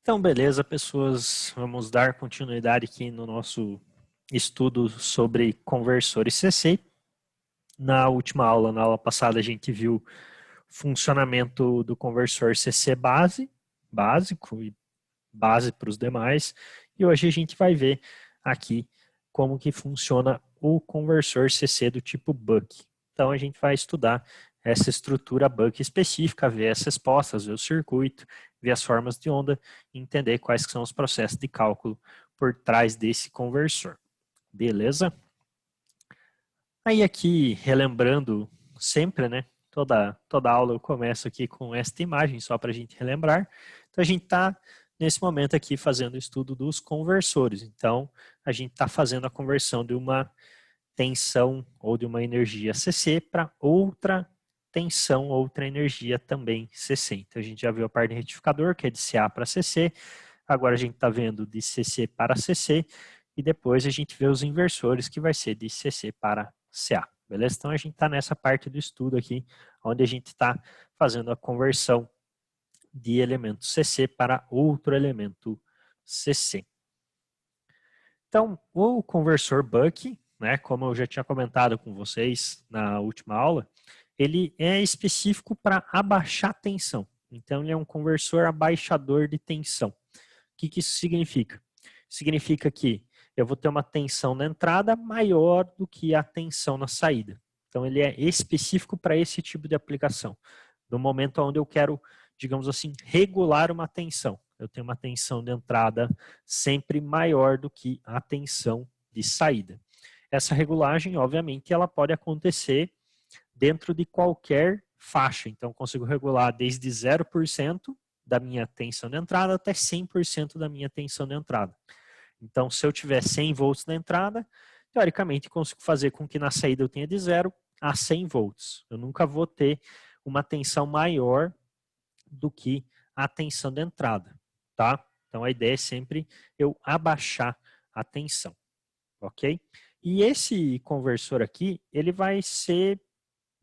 Então, beleza, pessoas, vamos dar continuidade aqui no nosso estudo sobre conversores CC. Na última aula, na aula passada, a gente viu o funcionamento do conversor CC básico e base para os demais. E hoje a gente vai ver aqui como que funciona o conversor CC do tipo buck. Então, a gente vai estudar essa estrutura buck específica, ver as respostas, ver o circuito, ver as formas de onda e entender quais são os processos de cálculo por trás desse conversor. Beleza? Aí aqui, relembrando sempre, né? Toda aula eu começo aqui com esta imagem, só para a gente relembrar. Então, a gente está, nesse momento aqui, fazendo o estudo dos conversores. Então, a gente está fazendo a conversão de uma tensão ou de uma energia CC para outra tensão, outra energia também CC. Então, a gente já viu a parte de retificador, que é de CA para CC. Agora, a gente está vendo de CC para CC. E depois a gente vê os inversores, que vai ser de CC para CA. Beleza? Então, a gente está nessa parte do estudo aqui, onde a gente está fazendo a conversão de elemento CC para outro elemento CC. Então, o conversor buck, né, como eu já tinha comentado com vocês na última aula, ele é específico para abaixar a tensão. Então, ele é um conversor abaixador de tensão. O que isso significa? Significa que eu vou ter uma tensão na entrada maior do que a tensão na saída. Então, ele é específico para esse tipo de aplicação. No momento onde eu quero, digamos assim, regular uma tensão. Eu tenho uma tensão de entrada sempre maior do que a tensão de saída. Essa regulagem, obviamente, ela pode acontecer dentro de qualquer faixa. Então, eu consigo regular desde 0% da minha tensão de entrada até 100% da minha tensão de entrada. Então, se eu tiver 100 volts na entrada, teoricamente, consigo fazer com que na saída eu tenha de 0 a 100 volts. Eu nunca vou ter uma tensão maior do que a tensão de entrada, tá? Então, a ideia é sempre eu abaixar a tensão, ok? E esse conversor aqui, ele vai ser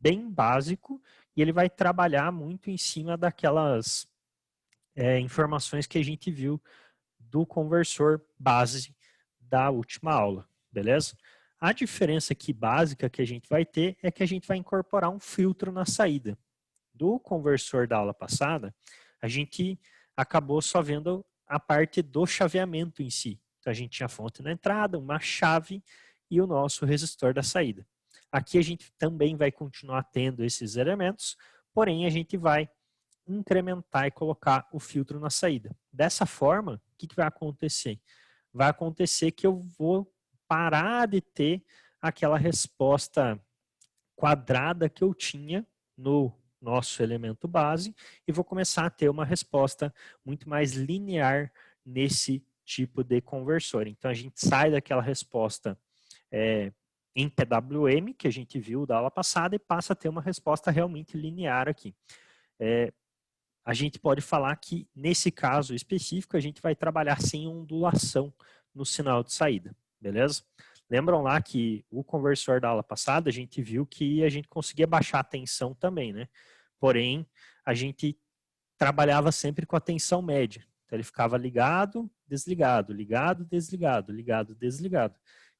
bem básico e ele vai trabalhar muito em cima daquelas informações que a gente viu do conversor base da última aula, beleza? A diferença aqui básica que a gente vai ter é que a gente vai incorporar um filtro na saída. Do conversor da aula passada, a gente acabou só vendo a parte do chaveamento em si. Então, a gente tinha a fonte na entrada, uma chave e o nosso resistor da saída. Aqui a gente também vai continuar tendo esses elementos, porém a gente vai incrementar e colocar o filtro na saída. Dessa forma, o que vai acontecer? Vai acontecer que eu vou parar de ter aquela resposta quadrada que eu tinha no nosso elemento base e vou começar a ter uma resposta muito mais linear nesse tipo de conversor. Então, a gente sai daquela resposta em PWM, que a gente viu da aula passada, e passa a ter uma resposta realmente linear aqui. A gente pode falar que, nesse caso específico, a gente vai trabalhar sem ondulação no sinal de saída, beleza? Lembram lá que o conversor da aula passada, a gente viu que a gente conseguia baixar a tensão também, né? Porém, a gente trabalhava sempre com a tensão média. Então, ele ficava ligado, desligado, ligado, desligado, ligado, desligado.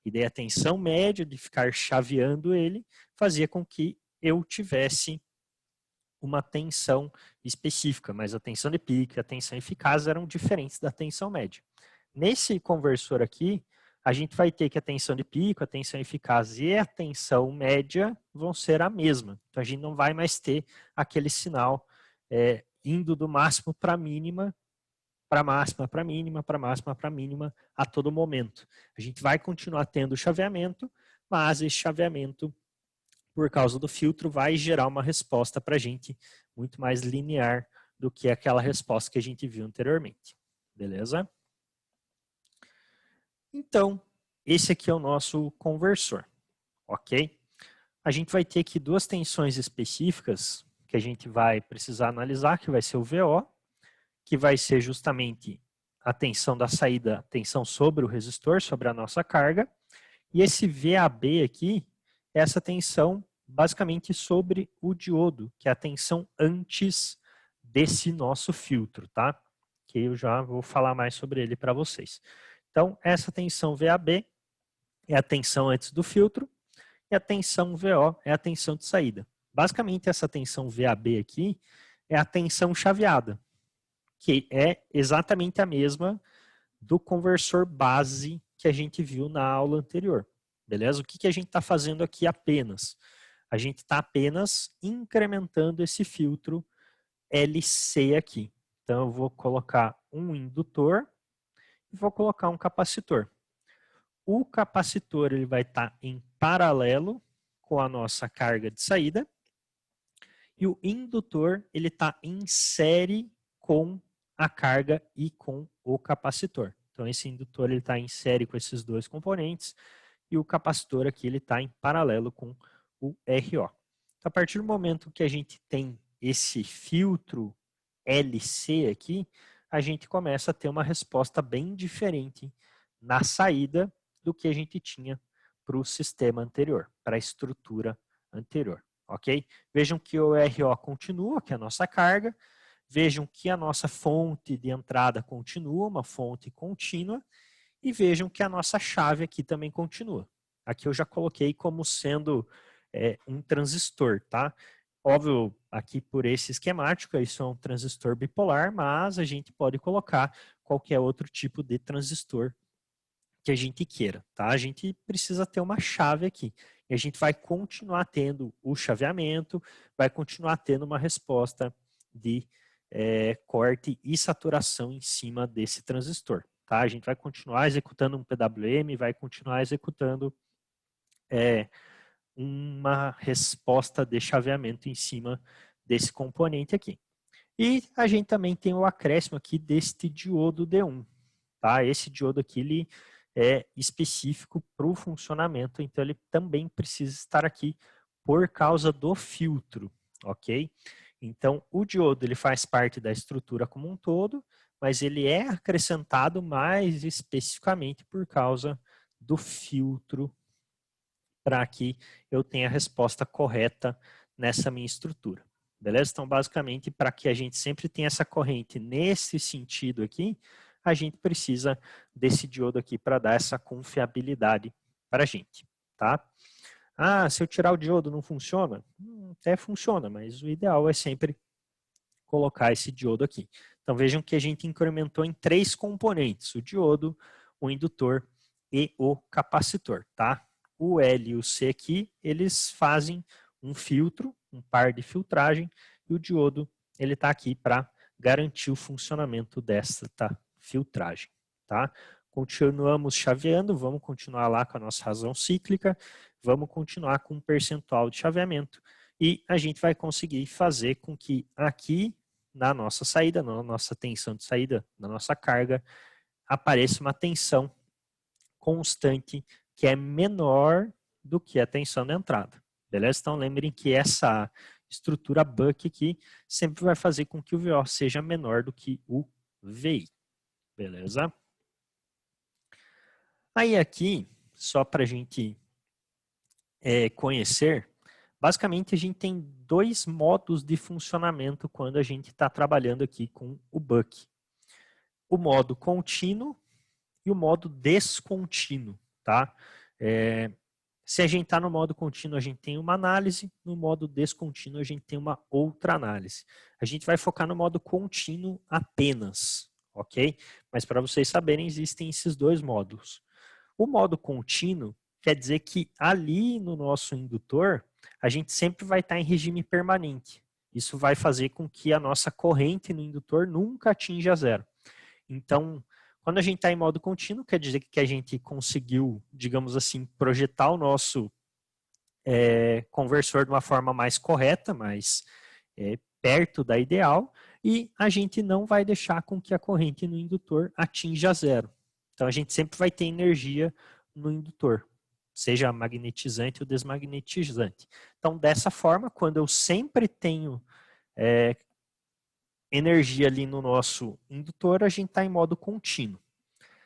E daí a tensão média de ficar chaveando ele fazia com que eu tivesse uma tensão específica, mas a tensão de pico e a tensão eficaz eram diferentes da tensão média. Nesse conversor aqui, a gente vai ter que a tensão de pico, a tensão eficaz e a tensão média vão ser a mesma. Então, a gente não vai mais ter aquele sinal indo do máximo para a mínima, para máxima, para mínima, para máxima, para mínima a todo momento. A gente vai continuar tendo chaveamento, mas esse chaveamento, por causa do filtro, vai gerar uma resposta para a gente muito mais linear do que aquela resposta que a gente viu anteriormente. Beleza? Então, esse aqui é o nosso conversor, ok? A gente vai ter aqui duas tensões específicas que a gente vai precisar analisar, que vai ser o VO, que vai ser justamente a tensão da saída, a tensão sobre o resistor, sobre a nossa carga, e esse VAB aqui é essa tensão basicamente sobre o diodo, que é a tensão antes desse nosso filtro, tá? que eu já vou falar mais sobre ele para vocês. Então, essa tensão VAB é a tensão antes do filtro e a tensão VO é a tensão de saída. Basicamente, essa tensão VAB aqui é a tensão chaveada, que é exatamente a mesma do conversor base que a gente viu na aula anterior. Beleza? O que a gente está fazendo aqui apenas? A gente está apenas incrementando esse filtro LC aqui. Então, eu vou colocar um indutor e vou colocar um capacitor. O capacitor ele vai estar em paralelo com a nossa carga de saída e o indutor ele está em série com a carga e com o capacitor. Então, esse indutor ele está em série com esses dois componentes e o capacitor aqui ele está em paralelo com o RO. Então, a partir do momento que a gente tem esse filtro LC aqui, a gente começa a ter uma resposta bem diferente na saída do que a gente tinha para o sistema anterior, para a estrutura anterior, ok? Vejam que o RO continua, que é a nossa carga, vejam que a nossa fonte de entrada continua, uma fonte contínua, e vejam que a nossa chave aqui também continua. Aqui eu já coloquei como sendo um transistor, tá? Óbvio, aqui por esse esquemático, isso é um transistor bipolar, mas a gente pode colocar qualquer outro tipo de transistor que a gente queira, tá? A gente precisa ter uma chave aqui. E a gente vai continuar tendo o chaveamento, vai continuar tendo uma resposta de corte e saturação em cima desse transistor. Tá? A gente vai continuar executando um PWM, vai continuar executando uma resposta de chaveamento em cima desse componente aqui. E a gente também tem o acréscimo aqui deste diodo D1. Tá? Esse diodo aqui ele é específico para o funcionamento, então ele também precisa estar aqui por causa do filtro, ok? Então, o diodo ele faz parte da estrutura como um todo, mas ele é acrescentado mais especificamente por causa do filtro para que eu tenha a resposta correta nessa minha estrutura. Beleza? Então, basicamente, para que a gente sempre tenha essa corrente nesse sentido aqui, a gente precisa desse diodo aqui para dar essa confiabilidade para a gente, tá? Ah, se eu tirar o diodo não funciona? Até funciona, mas o ideal é sempre colocar esse diodo aqui. Então vejam que a gente incrementou em 3 componentes, o diodo, o indutor e o capacitor, tá? O L e o C aqui, eles fazem um filtro, um par de filtragem, e o diodo, ele está aqui para garantir o funcionamento desta filtragem, tá? Continuamos chaveando, vamos continuar lá com a nossa razão cíclica, vamos continuar com um percentual de chaveamento e a gente vai conseguir fazer com que aqui na nossa saída, na nossa tensão de saída, na nossa carga, apareça uma tensão constante que é menor do que a tensão da entrada. Beleza? Então lembrem que essa estrutura buck aqui sempre vai fazer com que o VO seja menor do que o VI. Beleza? Aí aqui, só para a gente conhecer, basicamente a gente tem 2 modos de funcionamento quando a gente está trabalhando aqui com o buck. O modo contínuo e o modo descontínuo, tá? Se a gente está no modo contínuo, a gente tem uma análise, no modo descontínuo, a gente tem uma outra análise. A gente vai focar no modo contínuo apenas, ok? Mas para vocês saberem, existem esses 2 módulos. O modo contínuo quer dizer que ali no nosso indutor, a gente sempre vai estar em regime permanente. Isso vai fazer com que a nossa corrente no indutor nunca atinja zero. Então, quando a gente está em modo contínuo, quer dizer que a gente conseguiu, digamos assim, projetar o nosso conversor de uma forma mais correta, mais perto da ideal, e a gente não vai deixar com que a corrente no indutor atinja zero. Então, a gente sempre vai ter energia no indutor, seja magnetizante ou desmagnetizante. Então, dessa forma, quando eu sempre tenho energia ali no nosso indutor, a gente está em modo contínuo.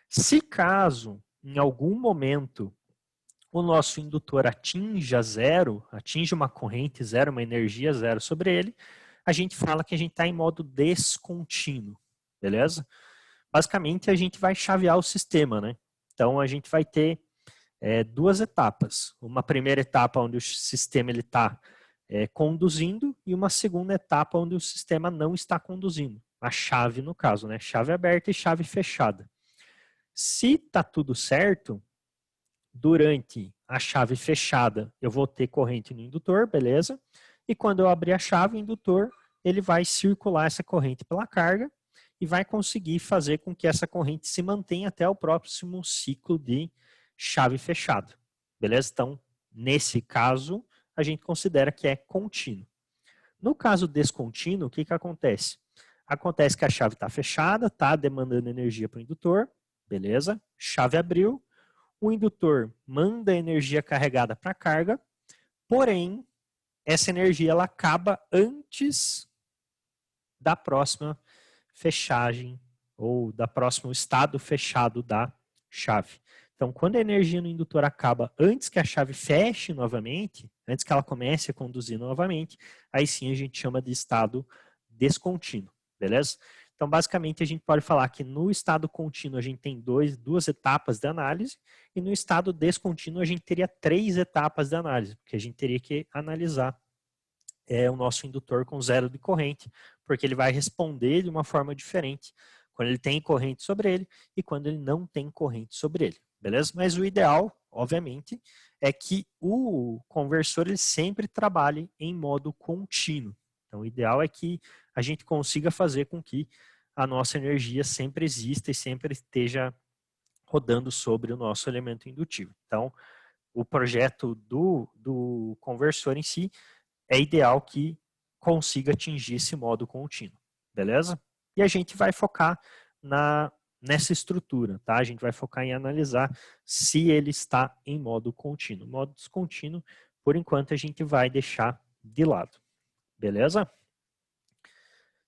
Se caso, em algum momento, o nosso indutor atinja zero, atinge uma corrente zero, uma energia zero sobre ele, a gente fala que a gente está em modo descontínuo, beleza? Basicamente, a gente vai chavear o sistema, né? Então, a gente vai ter duas etapas. Uma primeira etapa onde o sistema está conduzindo e uma segunda etapa onde o sistema não está conduzindo. A chave, no caso, né? Chave aberta e chave fechada. Se está tudo certo, durante a chave fechada, eu vou ter corrente no indutor, beleza? E quando eu abrir a chave, o indutor, ele vai circular essa corrente pela carga e vai conseguir fazer com que essa corrente se mantenha até o próximo ciclo de chave fechada, beleza? Então, nesse caso, a gente considera que é contínuo. No caso descontínuo, o que acontece? Acontece que a chave está fechada, está demandando energia para o indutor, beleza? Chave abriu, o indutor manda energia carregada para a carga, porém, essa energia ela acaba antes da próxima fechagem ou da próximo estado fechado da chave. Então, quando a energia no indutor acaba antes que a chave feche novamente, antes que ela comece a conduzir novamente, aí sim a gente chama de estado descontínuo, beleza? Então, basicamente, a gente pode falar que no estado contínuo a gente tem duas etapas de análise e no estado descontínuo a gente teria 3 etapas de análise, porque a gente teria que analisar o nosso indutor com zero de corrente, porque ele vai responder de uma forma diferente quando ele tem corrente sobre ele e quando ele não tem corrente sobre ele, beleza? Mas o ideal, obviamente, é que o conversor ele sempre trabalhe em modo contínuo. Então, o ideal é que a gente consiga fazer com que a nossa energia sempre exista e sempre esteja rodando sobre o nosso elemento indutivo. Então, o projeto do conversor em si é ideal que consiga atingir esse modo contínuo, beleza? E a gente vai focar nessa estrutura, tá? A gente vai focar em analisar se ele está em modo contínuo. Modo descontínuo, por enquanto, a gente vai deixar de lado, beleza?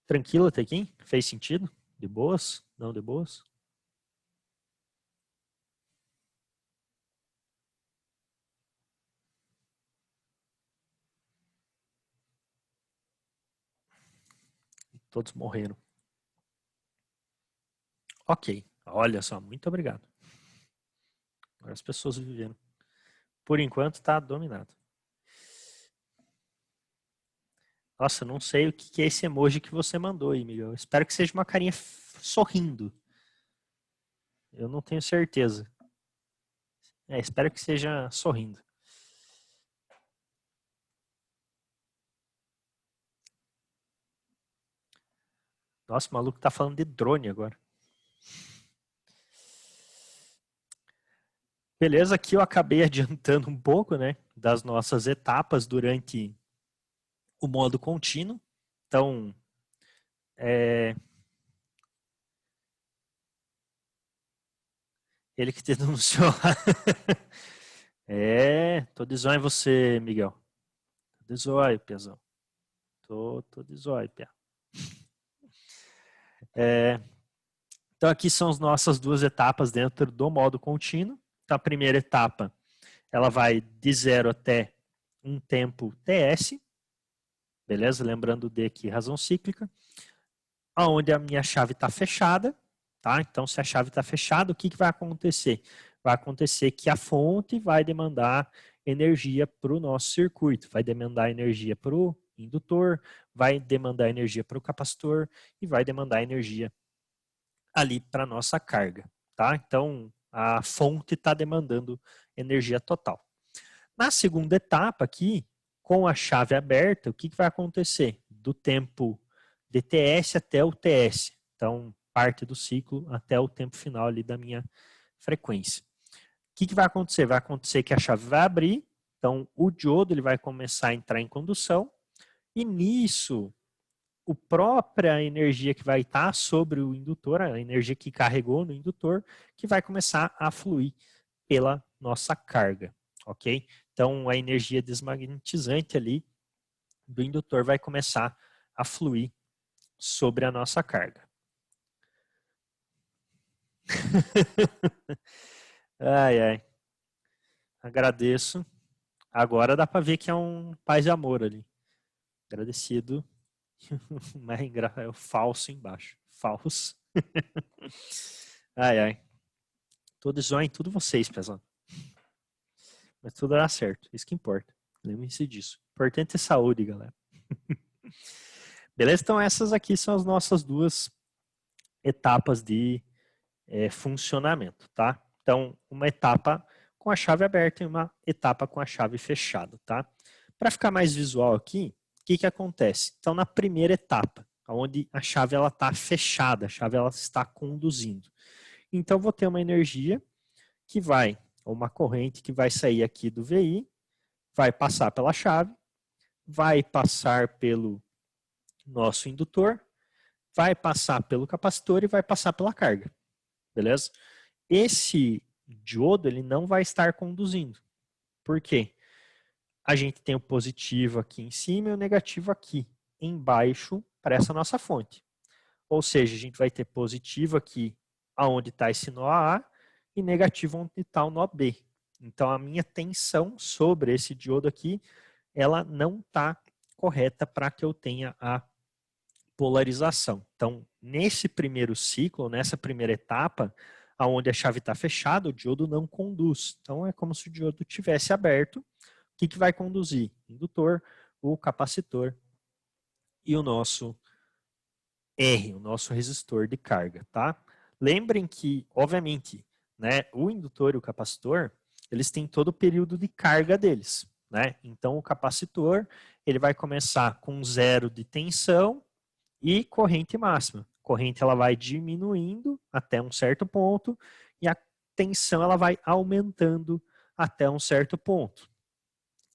Tranquilo até aqui? Fez sentido? De boas? Não de boas? Todos morreram. Ok, olha só, muito obrigado. Agora as pessoas viveram. Por enquanto está dominado. Nossa, eu não sei o que é esse emoji que você mandou aí, Miguel. Espero que seja uma carinha sorrindo. Eu não tenho certeza. Espero que seja sorrindo. Nossa, o maluco tá falando de drone agora. Beleza, aqui eu acabei adiantando um pouco, né, das nossas etapas durante o modo contínuo. Então, ele que te denunciou. Tô de zóio em você, Miguel. Tô de zóio, Piazão. Tô de zóio, Pia. Então, aqui são as nossas duas etapas dentro do modo contínuo. Então, a primeira etapa, ela vai de 0 até um tempo TS, beleza? Lembrando de aqui razão cíclica, aonde a minha chave está fechada, tá? Então, se a chave está fechada, o que vai acontecer? Vai acontecer que a fonte vai demandar energia para o nosso circuito, vai demandar energia para o indutor, vai demandar energia para o capacitor e vai demandar energia ali para a nossa carga, tá? Então, a fonte está demandando energia total. Na segunda etapa aqui, com a chave aberta, o que vai acontecer? Do tempo DTS até o TS. Então, parte do ciclo até o tempo final ali da minha frequência. O que vai acontecer? Vai acontecer que a chave vai abrir, então o diodo ele vai começar a entrar em condução, e nisso, a própria energia que vai estar sobre o indutor, a energia que carregou no indutor, que vai começar a fluir pela nossa carga, ok? Então, a energia desmagnetizante ali do indutor vai começar a fluir sobre a nossa carga. Ai, ai. Agradeço. Agora dá para ver que é um paz e amor ali. Agradecido. Mas é o falso embaixo. Falso. Ai, ai. Tô de zóio em tudo vocês, pessoal. Mas tudo dá certo. Isso que importa. Lembre-se disso. Importante é saúde, galera. Beleza? Então essas aqui são as nossas duas etapas de funcionamento, tá? Então, uma etapa com a chave aberta e uma etapa com a chave fechada, tá? Para ficar mais visual aqui, o que acontece? Então, na primeira etapa, onde a chave ela está fechada, a chave ela está conduzindo. Então, vou ter uma energia que vai, ou uma corrente que vai sair aqui do VI, vai passar pela chave, vai passar pelo nosso indutor, vai passar pelo capacitor e vai passar pela carga, beleza? Esse diodo ele não vai estar conduzindo. Por quê? A gente tem o positivo aqui em cima e o negativo aqui embaixo para essa nossa fonte. Ou seja, a gente vai ter positivo aqui aonde está esse nó A e negativo onde está o nó B. Então a minha tensão sobre esse diodo aqui, ela não está correta para que eu tenha a polarização. Então, nesse primeiro ciclo, nessa primeira etapa, aonde a chave está fechada, o diodo não conduz. Então, é como se o diodo tivesse aberto. O que vai conduzir? O indutor, o capacitor e o nosso R, o nosso resistor de carga, tá? Lembrem que, obviamente, né, o indutor e o capacitor, eles têm todo o período de carga deles, né? Então, o capacitor, ele vai começar com 0 de tensão e corrente máxima. A corrente ela vai diminuindo até um certo ponto e a tensão ela vai aumentando até um certo ponto.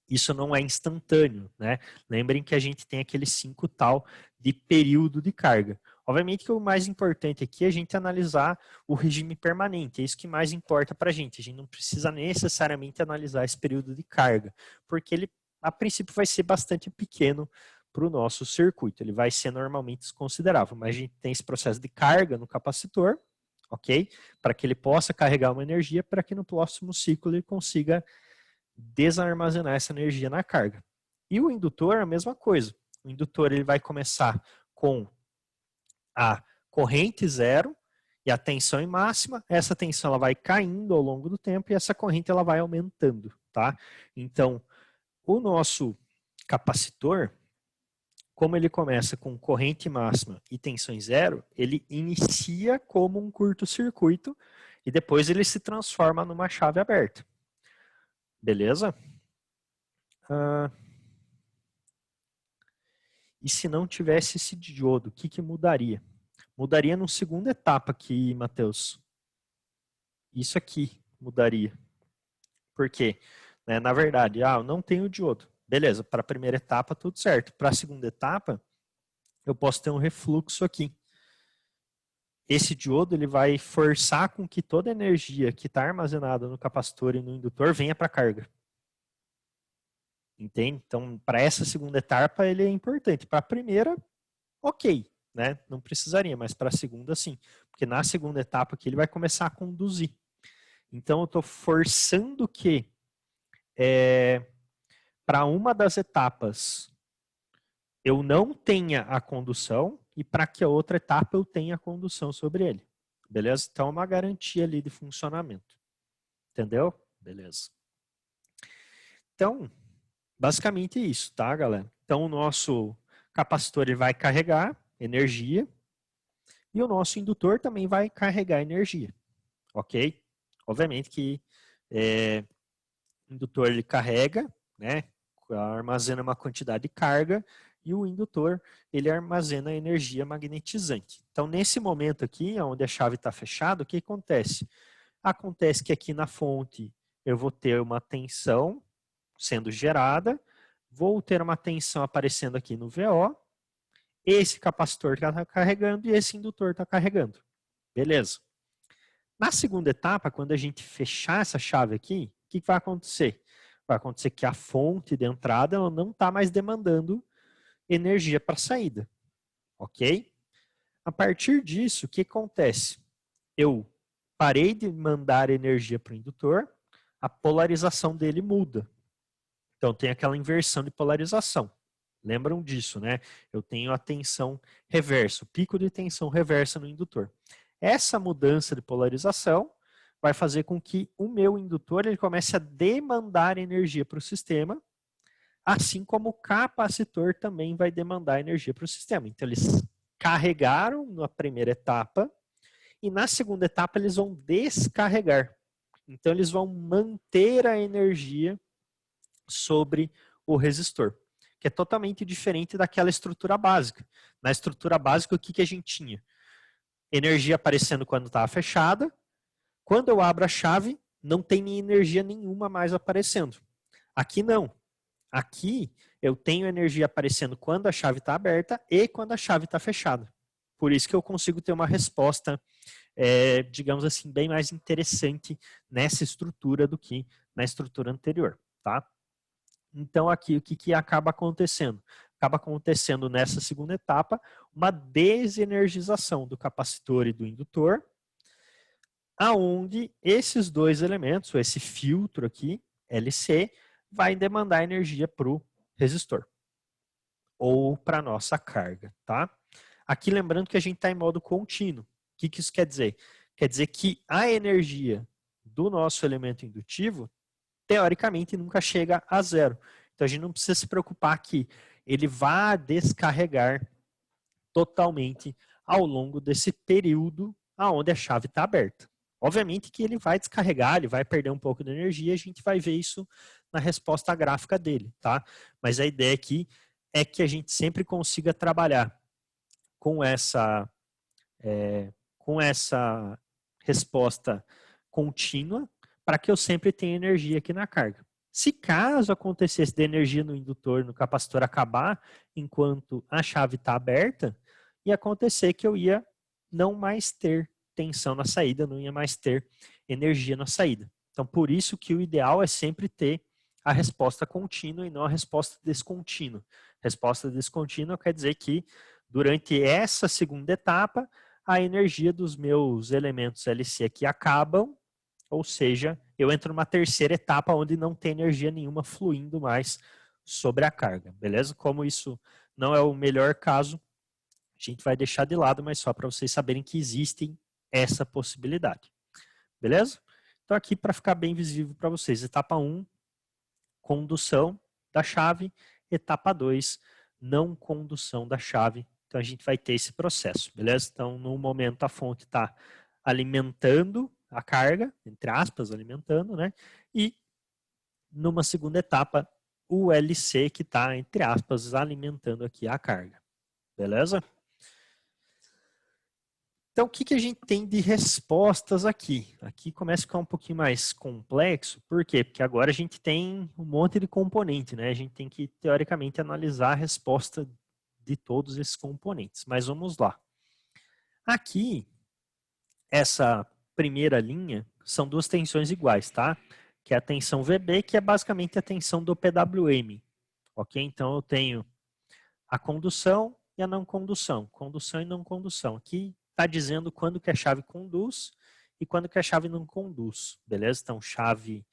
Isso não é instantâneo, né? Lembrem que a gente tem aquele 5 tal de período de carga. Obviamente que o mais importante aqui é a gente analisar o regime permanente, é isso que mais importa para a gente. A gente não precisa necessariamente analisar esse período de carga, porque ele, a princípio, vai ser bastante pequeno para o nosso circuito. Ele vai ser normalmente desconsiderável, mas a gente tem esse processo de carga no capacitor, ok? Para que ele possa carregar uma energia, para que no próximo ciclo ele consiga desarmazenar essa energia na carga. E o indutor, a mesma coisa. O indutor ele vai começar com a corrente zero e a tensão em máxima. Essa tensão ela vai caindo ao longo do tempo e essa corrente ela vai aumentando, tá? Então, o nosso capacitor, como ele começa com corrente máxima e tensão em zero, ele inicia como um curto-circuito e depois ele se transforma numa chave aberta. Beleza? E se não tivesse esse diodo, o que mudaria? Mudaria na segunda etapa aqui, Matheus. Isso aqui mudaria. Por quê? Na verdade, eu não tenho diodo. Beleza, para a primeira etapa tudo certo. Para a segunda etapa, eu posso ter um refluxo aqui. Esse diodo ele vai forçar com que toda a energia que está armazenada no capacitor e no indutor venha para a carga. Entende? Então, para essa segunda etapa, ele é importante. Para a primeira, ok, né? Não precisaria, mas para a segunda, sim. Porque na segunda etapa aqui, ele vai começar a conduzir. Então, eu estou forçando que para uma das etapas eu não tenha a condução e para que a outra etapa eu tenha a condução sobre ele. Beleza? Então, é uma garantia ali de funcionamento. Entendeu? Beleza. Então, basicamente é isso, tá, galera? Então, o nosso capacitor ele vai carregar energia e o nosso indutor também vai carregar energia, ok? Obviamente que o indutor ele carrega, né, armazena uma quantidade de carga e o indutor ele armazena energia magnetizante. Então, nesse momento aqui, onde a chave está fechada, o que acontece? Acontece que aqui na fonte eu vou ter uma tensão sendo gerada, vou ter uma tensão aparecendo aqui no VO, esse capacitor está carregando e esse indutor está carregando. Beleza. Na segunda etapa, quando a gente fechar essa chave aqui, o que vai acontecer? Vai acontecer que a fonte de entrada ela não está mais demandando energia para saída. Ok? A partir disso, o que acontece? Eu parei de mandar energia para o indutor, a polarização dele muda. Então tem aquela inversão de polarização. Lembram disso, né? Eu tenho a tensão reversa, o pico de tensão reversa no indutor. Essa mudança de polarização vai fazer com que o meu indutor ele comece a demandar energia para o sistema, assim como o capacitor também vai demandar energia para o sistema. Então, eles carregaram na primeira etapa e na segunda etapa eles vão descarregar. Então, eles vão manter a energia sobre o resistor, que é totalmente diferente daquela estrutura básica. Na estrutura básica, o que a gente tinha? Energia aparecendo quando estava fechada. Quando eu abro a chave, não tem energia nenhuma mais aparecendo. Aqui não. Aqui eu tenho energia aparecendo quando a chave está aberta e quando a chave está fechada. Por isso que eu consigo ter uma resposta, digamos assim, bem mais interessante nessa estrutura do que na estrutura anterior, tá? Então aqui o que acaba acontecendo? Acaba acontecendo nessa segunda etapa uma desenergização do capacitor e do indutor, aonde esses dois elementos, esse filtro aqui, LC, vai demandar energia para o resistor ou para a nossa carga, tá? Aqui lembrando que a gente está em modo contínuo. O que isso quer dizer? Quer dizer que a energia do nosso elemento indutivo, teoricamente, nunca chega a zero. Então a gente não precisa se preocupar que ele vá descarregar totalmente ao longo desse período aonde a chave está aberta. Obviamente que ele vai descarregar, ele vai perder um pouco de energia, a gente vai ver isso na resposta gráfica dele, tá? Mas a ideia aqui é que a gente sempre consiga trabalhar com essa resposta contínua para que eu sempre tenha energia aqui na carga. Se caso acontecesse de energia no indutor, no capacitor acabar enquanto a chave está aberta, ia acontecer que eu ia não mais ter tensão na saída, não ia mais ter energia na saída. Então, por isso que o ideal é sempre ter a resposta contínua e não a resposta descontínua. Resposta descontínua quer dizer que durante essa segunda etapa, a energia dos meus elementos LC aqui acabam, ou seja, eu entro numa terceira etapa onde não tem energia nenhuma fluindo mais sobre a carga, beleza? Como isso não é o melhor caso, a gente vai deixar de lado, mas só para vocês saberem que existe essa possibilidade, beleza? Então aqui para ficar bem visível para vocês, etapa 1, condução da chave, etapa 2, não condução da chave. Então a gente vai ter esse processo, beleza? Então no momento a fonte está alimentando a carga, entre aspas, alimentando, né? E numa segunda etapa, o LC que está, entre aspas, alimentando aqui a carga, beleza? Então, o que a gente tem de respostas aqui? Aqui começa a ficar um pouquinho mais complexo. Por quê? Porque agora a gente tem um monte de componente, né? A gente tem que, teoricamente, analisar a resposta de todos esses componentes. Mas vamos lá. Aqui, essa primeira linha, são duas tensões iguais, tá? Que é a tensão VB, que é basicamente a tensão do PWM. Ok? Então, eu tenho a condução e a não condução. Condução e não condução. Aqui está dizendo quando que a chave conduz e quando que a chave não conduz, beleza? Então, chave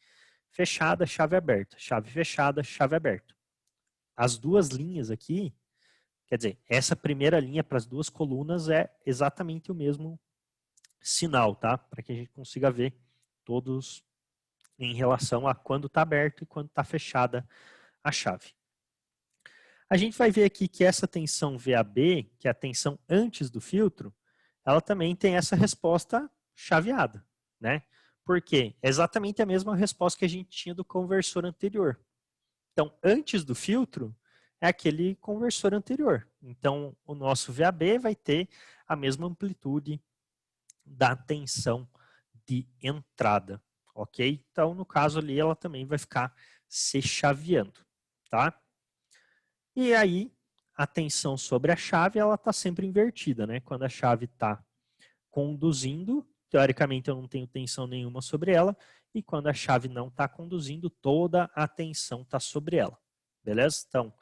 fechada, chave aberta. Chave fechada, chave aberta. As duas linhas aqui, quer dizer, essa primeira linha para as duas colunas é exatamente o mesmo sinal, tá? Para que a gente consiga ver todos em relação a quando está aberto e quando está fechada a chave. A gente vai ver aqui que essa tensão VAB, que é a tensão antes do filtro, ela também tem essa resposta chaveada, né? Por quê? É exatamente a mesma resposta que a gente tinha do conversor anterior. Então, antes do filtro, é aquele conversor anterior. Então, o nosso VAB vai ter a mesma amplitude da tensão de entrada, ok? Então, no caso ali, ela também vai ficar se chaveando, tá? E aí, a tensão sobre a chave, ela está sempre invertida, né? Quando a chave está conduzindo, teoricamente eu não tenho tensão nenhuma sobre ela, e quando a chave não está conduzindo, toda a tensão está sobre ela, beleza? Então,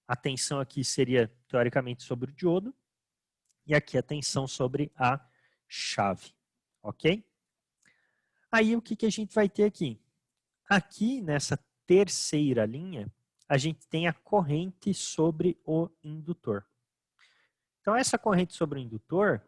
a tensão aqui seria, teoricamente, sobre o diodo, e aqui a tensão sobre a chave, ok? Aí, o que a gente vai ter aqui? Aqui, nessa terceira linha, a gente tem a corrente sobre o indutor. Então, essa corrente sobre o indutor,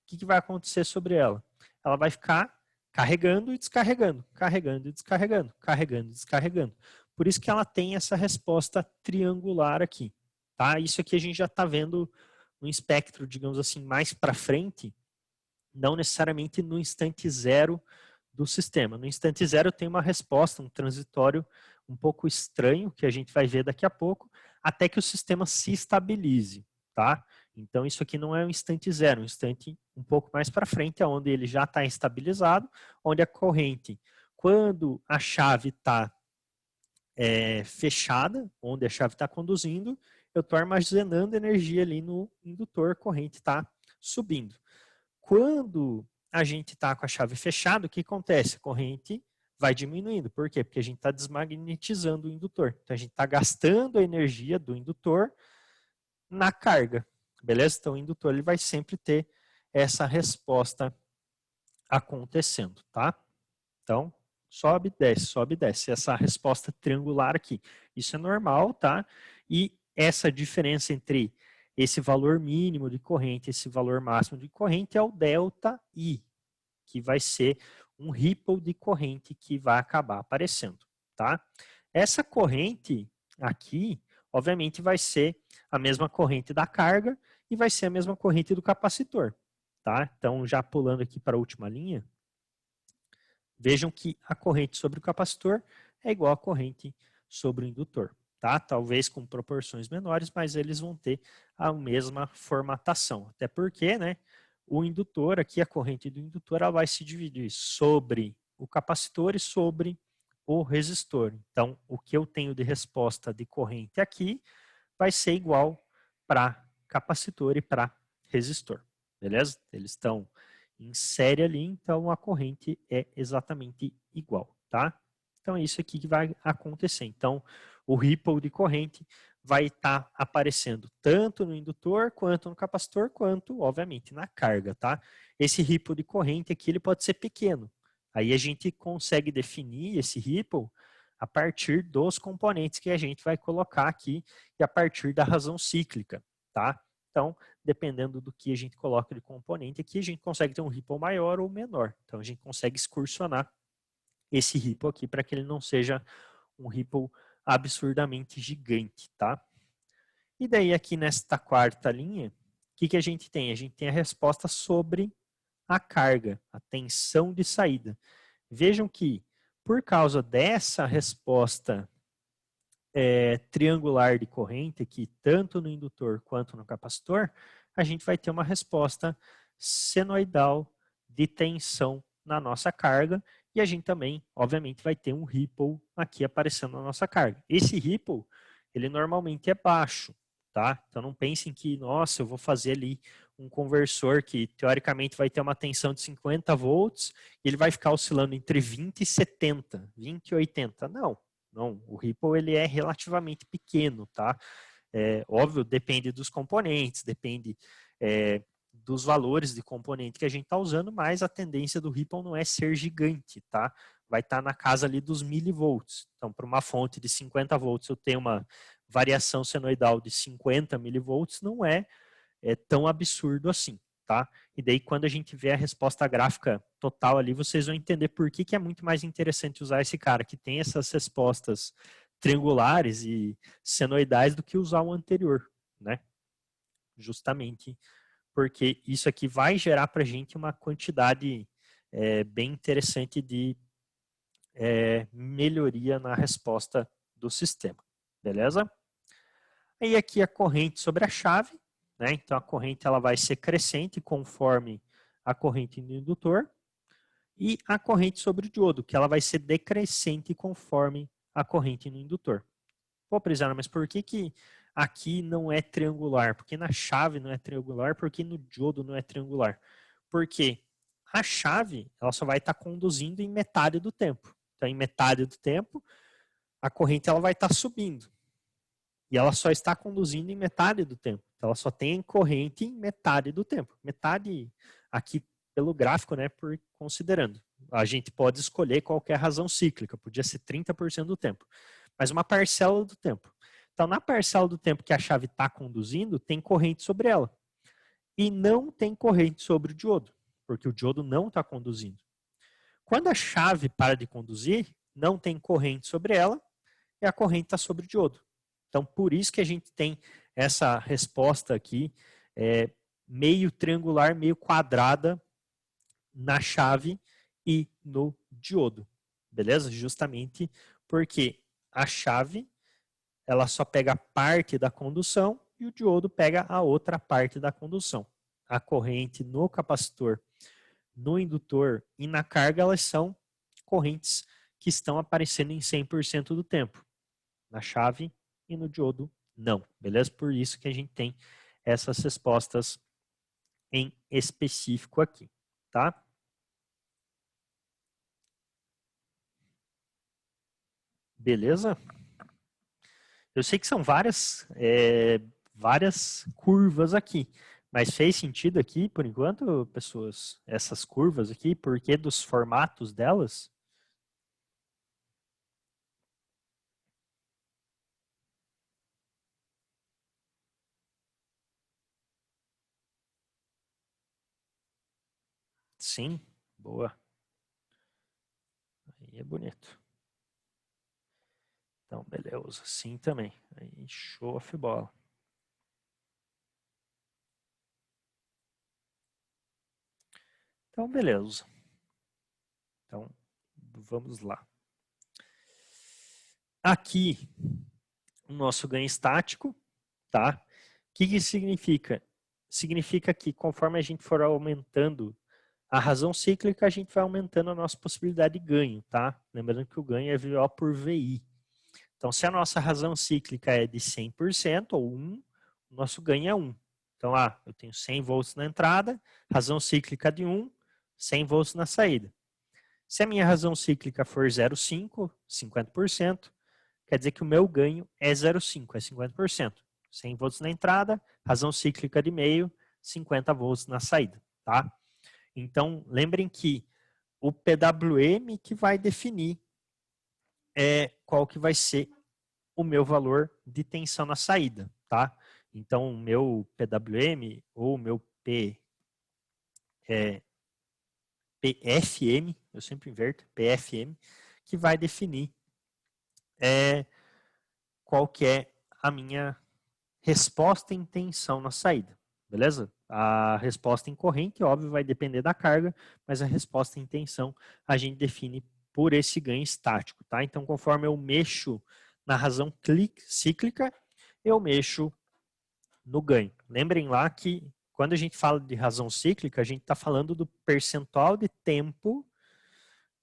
o que vai acontecer sobre ela? Ela vai ficar carregando e descarregando, carregando e descarregando, carregando e descarregando. Por isso que ela tem essa resposta triangular aqui. Tá? Isso aqui a gente já está vendo no espectro, digamos assim, mais para frente, não necessariamente no instante zero do sistema. No instante zero tem uma resposta, um transitório um pouco estranho, que a gente vai ver daqui a pouco, até que o sistema se estabilize. Tá? Então isso aqui não é um instante zero, um instante um pouco mais para frente, onde ele já está estabilizado, onde a corrente, quando a chave está fechada, onde a chave está conduzindo, eu estou armazenando energia ali no indutor, a corrente está subindo. Quando a gente está com a chave fechada, o que acontece? A corrente vai diminuindo. Por quê? Porque a gente está desmagnetizando o indutor. Então, a gente está gastando a energia do indutor na carga. Beleza? Então, o indutor ele vai sempre ter essa resposta acontecendo, tá? Então, sobe, desce. Essa resposta triangular aqui. Isso é normal, tá? E essa diferença entre esse valor mínimo de corrente e esse valor máximo de corrente é o delta I, que vai ser um ripple de corrente que vai acabar aparecendo, tá? Essa corrente aqui, obviamente, vai ser a mesma corrente da carga e vai ser a mesma corrente do capacitor, tá? Então, já pulando aqui para a última linha, vejam que a corrente sobre o capacitor é igual à corrente sobre o indutor. Tá? Talvez com proporções menores, mas eles vão ter a mesma formatação. Até porque, né, o indutor, aqui a corrente do indutor, ela vai se dividir sobre o capacitor e sobre o resistor. Então, o que eu tenho de resposta de corrente aqui vai ser igual para capacitor e para resistor. Beleza? Eles estão em série ali, então a corrente é exatamente igual, tá? Então é isso aqui que vai acontecer. Então o ripple de corrente vai estar aparecendo tanto no indutor, quanto no capacitor, quanto, obviamente, na carga, tá? Esse ripple de corrente aqui, ele pode ser pequeno. Aí a gente consegue definir esse ripple a partir dos componentes que a gente vai colocar aqui e a partir da razão cíclica, tá? Então, dependendo do que a gente coloca de componente aqui, a gente consegue ter um ripple maior ou menor. Então, a gente consegue excursionar esse ripple aqui para que ele não seja um ripple absurdamente gigante, tá? E daí aqui nesta quarta linha, o que a gente tem? A gente tem a resposta sobre a carga, a tensão de saída. Vejam que, por causa dessa resposta triangular de corrente aqui, tanto no indutor quanto no capacitor, a gente vai ter uma resposta senoidal de tensão na nossa carga e a gente também, obviamente, vai ter um ripple aqui aparecendo na nossa carga. Esse ripple, ele normalmente é baixo, tá? Então não pensem que, nossa, eu vou fazer ali um conversor que teoricamente vai ter uma tensão de 50 volts e ele vai ficar oscilando entre 20 e 70, 20 e 80. Não, o ripple ele é relativamente pequeno, tá? Óbvio, depende dos componentes, depende dos valores de componente que a gente está usando, mas a tendência do ripple não é ser gigante, tá? Vai estar na casa ali dos milivolts. Então, para uma fonte de 50 volts, eu tenho uma variação senoidal de 50 milivolts, não é tão absurdo assim, tá? E daí, quando a gente vê a resposta gráfica total ali, vocês vão entender por que é muito mais interessante usar esse cara, que tem essas respostas triangulares e senoidais do que usar o anterior, né? Justamente porque isso aqui vai gerar para a gente uma quantidade bem interessante de melhoria na resposta do sistema, beleza? E aqui a corrente sobre a chave, né? Então a corrente ela vai ser crescente conforme a corrente do indutor e a corrente sobre o diodo, que ela vai ser decrescente conforme a corrente no indutor. Pô, Prisana, mas por que aqui não é triangular? Porque na chave não é triangular, porque no diodo não é triangular? Porque a chave ela só vai estar conduzindo em metade do tempo. Então, em metade do tempo, a corrente ela vai estar subindo. E ela só está conduzindo em metade do tempo. Então, ela só tem corrente em metade do tempo. Metade aqui pelo gráfico, né, por considerando. A gente pode escolher qualquer razão cíclica, podia ser 30% do tempo. Mas uma parcela do tempo. Então, na parcela do tempo que a chave está conduzindo, tem corrente sobre ela. E não tem corrente sobre o diodo, porque o diodo não está conduzindo. Quando a chave para de conduzir, não tem corrente sobre ela e a corrente está sobre o diodo. Então, por isso que a gente tem essa resposta aqui, meio triangular, meio quadrada na chave e no diodo. Beleza? Justamente porque a chave ela só pega parte da condução e o diodo pega a outra parte da condução. A corrente no capacitor, no indutor e na carga, elas são correntes que estão aparecendo em 100% do tempo. Na chave e no diodo, não. Beleza? Por isso que a gente tem essas respostas em específico aqui, tá? Beleza? Eu sei que são várias curvas aqui, mas fez sentido aqui, por enquanto, pessoas, essas curvas aqui, porque dos formatos delas? Sim, boa. Aí é bonito. Então, beleza, sim também. Aí, show of bola. Então, beleza. Então, vamos lá. Aqui, o nosso ganho estático, tá? O que significa? Significa que conforme a gente for aumentando a razão cíclica, a gente vai aumentando a nossa possibilidade de ganho, tá? Lembrando que o ganho é VO por VI. Então, se a nossa razão cíclica é de 100% ou 1, o nosso ganho é 1. Então, eu tenho 100 volts na entrada, razão cíclica de 1, 100 volts na saída. Se a minha razão cíclica for 0,5, 50%, quer dizer que o meu ganho é 0,5, é 50%. 100 volts na entrada, razão cíclica de meio, 50 volts na saída, tá? Então, lembrem que o PWM que vai definir qual que vai ser o meu valor de tensão na saída, tá? Então, o meu PWM ou o meu PFM, eu sempre inverto, PFM, que vai definir qual que é a minha resposta em tensão na saída, beleza? A resposta em corrente, óbvio, vai depender da carga, mas a resposta em tensão a gente define por esse ganho estático, tá? Então, conforme eu mexo na razão cíclica, eu mexo no ganho. Lembrem lá que quando a gente fala de razão cíclica, a gente está falando do percentual de tempo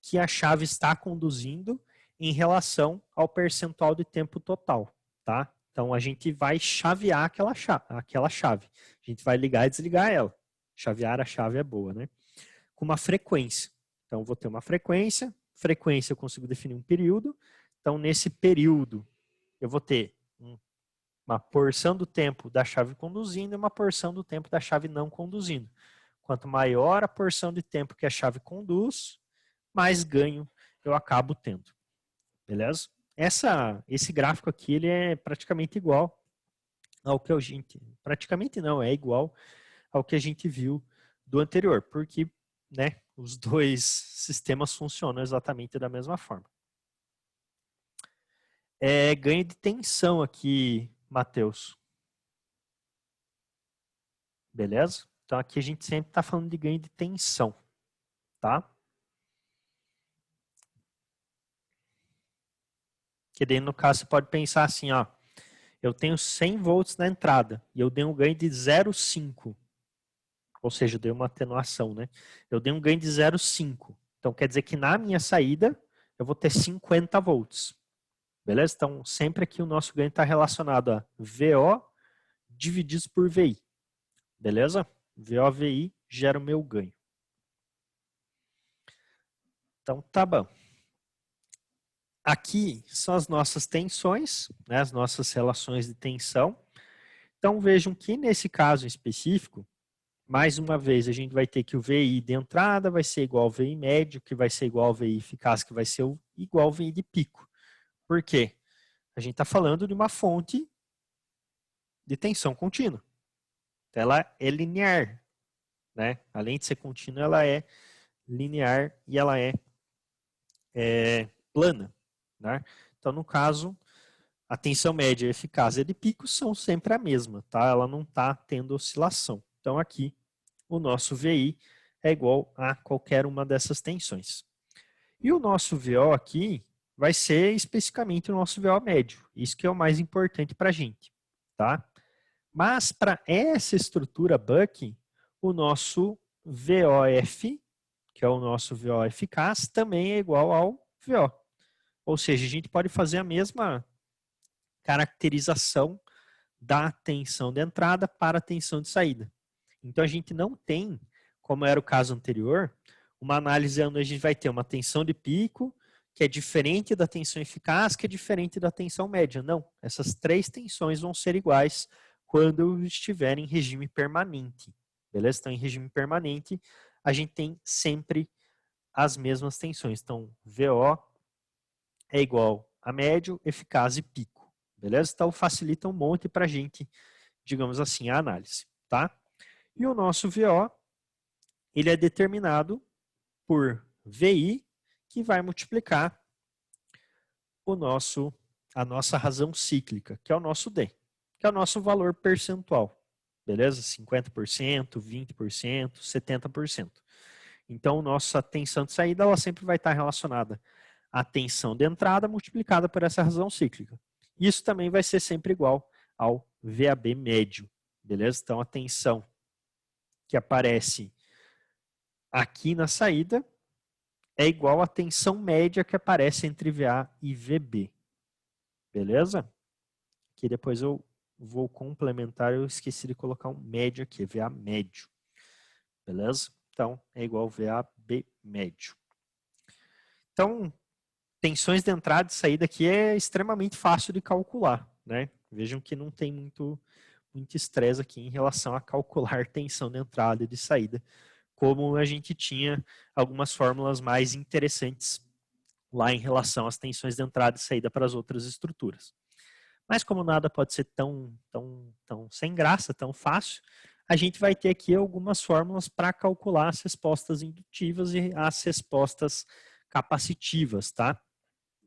que a chave está conduzindo em relação ao percentual de tempo total, tá? Então a gente vai chavear aquela chave. A gente vai ligar e desligar ela. Chavear a chave é boa, né? Com uma frequência. Então vou ter uma frequência eu consigo definir um período. Então nesse período eu vou ter uma porção do tempo da chave conduzindo e uma porção do tempo da chave não conduzindo. Quanto maior a porção de tempo que a chave conduz, mais ganho eu acabo tendo. Beleza? Esse gráfico aqui ele é praticamente igual ao que a gente... Praticamente não, é igual ao que a gente viu do anterior, porque né, os dois sistemas funcionam exatamente da mesma forma. Ganho de tensão aqui, Matheus. Beleza? Então aqui a gente sempre está falando de ganho de tensão, tá? Que daí no caso você pode pensar assim, ó, eu tenho 100 volts na entrada e eu dei um ganho de 0,5, ou seja, eu dei uma atenuação, né? Eu dei um ganho de 0,5, então quer dizer que na minha saída eu vou ter 50 volts, beleza? Então sempre aqui o nosso ganho está relacionado a VO divididos por VI, beleza? VO, VI gera o meu ganho. Então tá bom. Aqui são as nossas tensões, né, as nossas relações de tensão. Então vejam que nesse caso específico, mais uma vez a gente vai ter que o VI de entrada vai ser igual ao VI médio, que vai ser igual ao VI eficaz, que vai ser igual ao VI de pico. Por quê? a gente está falando de uma fonte de tensão contínua. Então, ela é linear, né? Além de ser contínua, ela é linear e ela é plana, né? Então, no caso, a tensão média e a eficácia de pico são sempre a mesma, tá? Ela não está tendo oscilação. Então, aqui, o nosso VI é igual a qualquer uma dessas tensões. E o nosso VO aqui vai ser especificamente o nosso VO médio. Isso que é o mais importante para a gente, tá? Mas para essa estrutura Buck, o nosso VOF, que é o nosso VO eficaz, também é igual ao VO. Ou seja, a gente pode fazer a mesma caracterização da tensão de entrada para a tensão de saída. Então a gente não tem, como era o caso anterior, uma análise onde a gente vai ter uma tensão de pico que é diferente da tensão eficaz, que é diferente da tensão média. Não, essas três tensões vão ser iguais quando eu estiver em regime permanente. Beleza? Então, em regime permanente, a gente tem sempre as mesmas tensões. Então, VO é igual a médio, eficaz e pico. Beleza? Então, facilita um monte para a gente, digamos assim, a análise. Tá? E o nosso VO, ele é determinado por VI, que vai multiplicar a nossa razão cíclica, que é o nosso D, que é o nosso valor percentual. Beleza? 50%, 20%, 70%. Então, nossa tensão de saída ela sempre vai estar relacionada à tensão de entrada multiplicada por essa razão cíclica. Isso também vai ser sempre igual ao VAB médio. Beleza? Então, a tensão que aparece aqui na saída é igual à tensão média que aparece entre VA e VB. Beleza? Que depois eu vou complementar, eu esqueci de colocar um médio aqui, VA médio. Beleza? Então, é igual VAB médio. Então, tensões de entrada e saída aqui é extremamente fácil de calcular, né? Vejam que não tem muito estresse aqui em relação a calcular tensão de entrada e de saída, como a gente tinha algumas fórmulas mais interessantes lá em relação às tensões de entrada e saída para as outras estruturas. Mas como nada pode ser tão sem graça, tão fácil, a gente vai ter aqui algumas fórmulas para calcular as respostas indutivas e as respostas capacitivas, tá?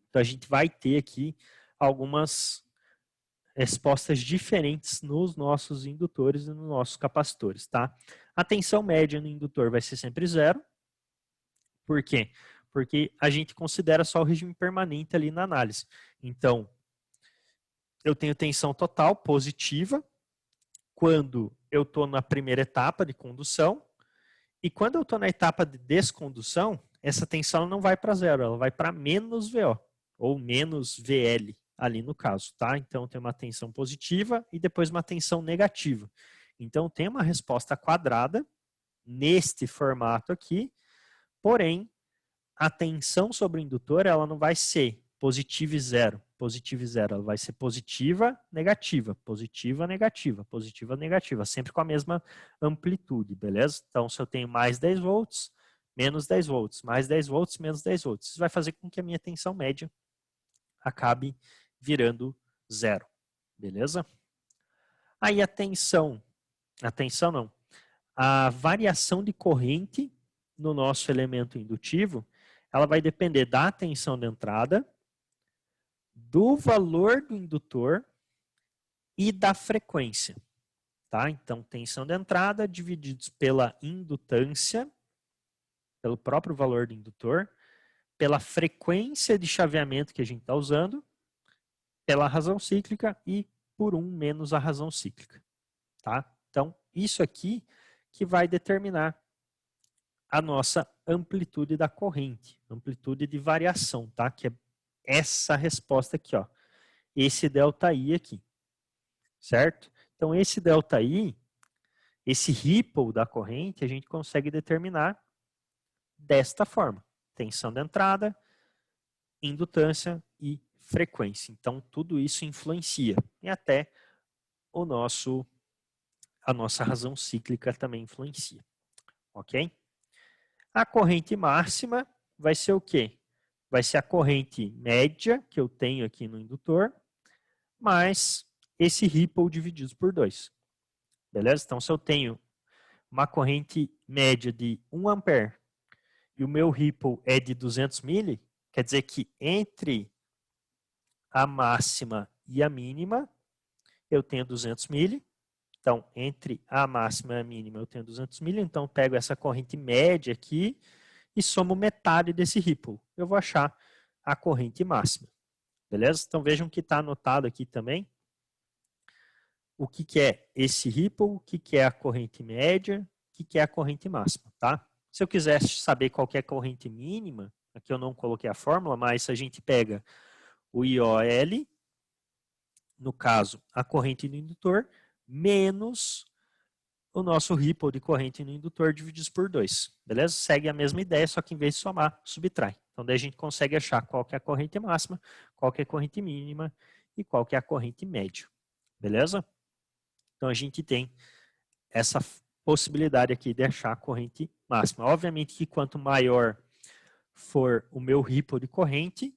Então a gente vai ter aqui algumas respostas diferentes nos nossos indutores e nos nossos capacitores, tá? A tensão média no indutor vai ser sempre zero. Por quê? Porque a gente considera só o regime permanente ali na análise. Então, eu tenho tensão total positiva quando eu estou na primeira etapa de condução, e quando eu estou na etapa de descondução, essa tensão não vai para zero, ela vai para menos VO, ou menos VL, ali no caso, tá? Então, tem uma tensão positiva e depois uma tensão negativa. Então, tem uma resposta quadrada neste formato aqui, porém, a tensão sobre o indutor ela não vai ser positiva e zero, ela vai ser positiva, negativa, positiva, negativa, positiva, negativa, sempre com a mesma amplitude, beleza? Então, se eu tenho mais 10 volts, menos 10 volts, mais 10 volts, menos 10 volts, isso vai fazer com que a minha tensão média acabe virando zero, beleza? Aí a variação de corrente no nosso elemento indutivo, ela vai depender da tensão de entrada, do valor do indutor e da frequência. Tá? Então, tensão de entrada divididos pela indutância, pelo próprio valor do indutor, pela frequência de chaveamento que a gente está usando, pela razão cíclica e por 1 menos a razão cíclica. Tá? Então, isso aqui que vai determinar a nossa amplitude da corrente, amplitude de variação, tá? Que é essa resposta aqui, ó. Esse ΔI aqui, certo? Então, esse ΔI, esse ripple da corrente, a gente consegue determinar desta forma. Tensão de entrada, indutância e frequência. Então, tudo isso influencia. E até a nossa razão cíclica também influencia. Ok? A corrente máxima vai ser o quê? Vai ser a corrente média que eu tenho aqui no indutor, mais esse ripple dividido por 2. Beleza? Então, se eu tenho uma corrente média de 1 ampere e o meu ripple é de 200 mili, quer dizer que entre a máxima e a mínima eu tenho 200 mili. Então, entre a máxima e a mínima eu tenho 200 mili. Então, eu pego essa corrente média aqui e somo metade desse ripple. Eu vou achar a corrente máxima. Beleza? Então, vejam que está anotado aqui também o que é esse ripple, o que é a corrente média, o que é a corrente máxima, tá? Se eu quisesse saber qual é a corrente mínima, aqui eu não coloquei a fórmula, mas a gente pega o IOL, no caso, a corrente do indutor, menos o nosso ripple de corrente no indutor dividido por 2, beleza? Segue a mesma ideia, só que em vez de somar, subtrai. Então, daí a gente consegue achar qual que é a corrente máxima, qual que é a corrente mínima e qual que é a corrente média, beleza? Então, a gente tem essa possibilidade aqui de achar a corrente máxima. Obviamente que quanto maior for o meu ripple de corrente,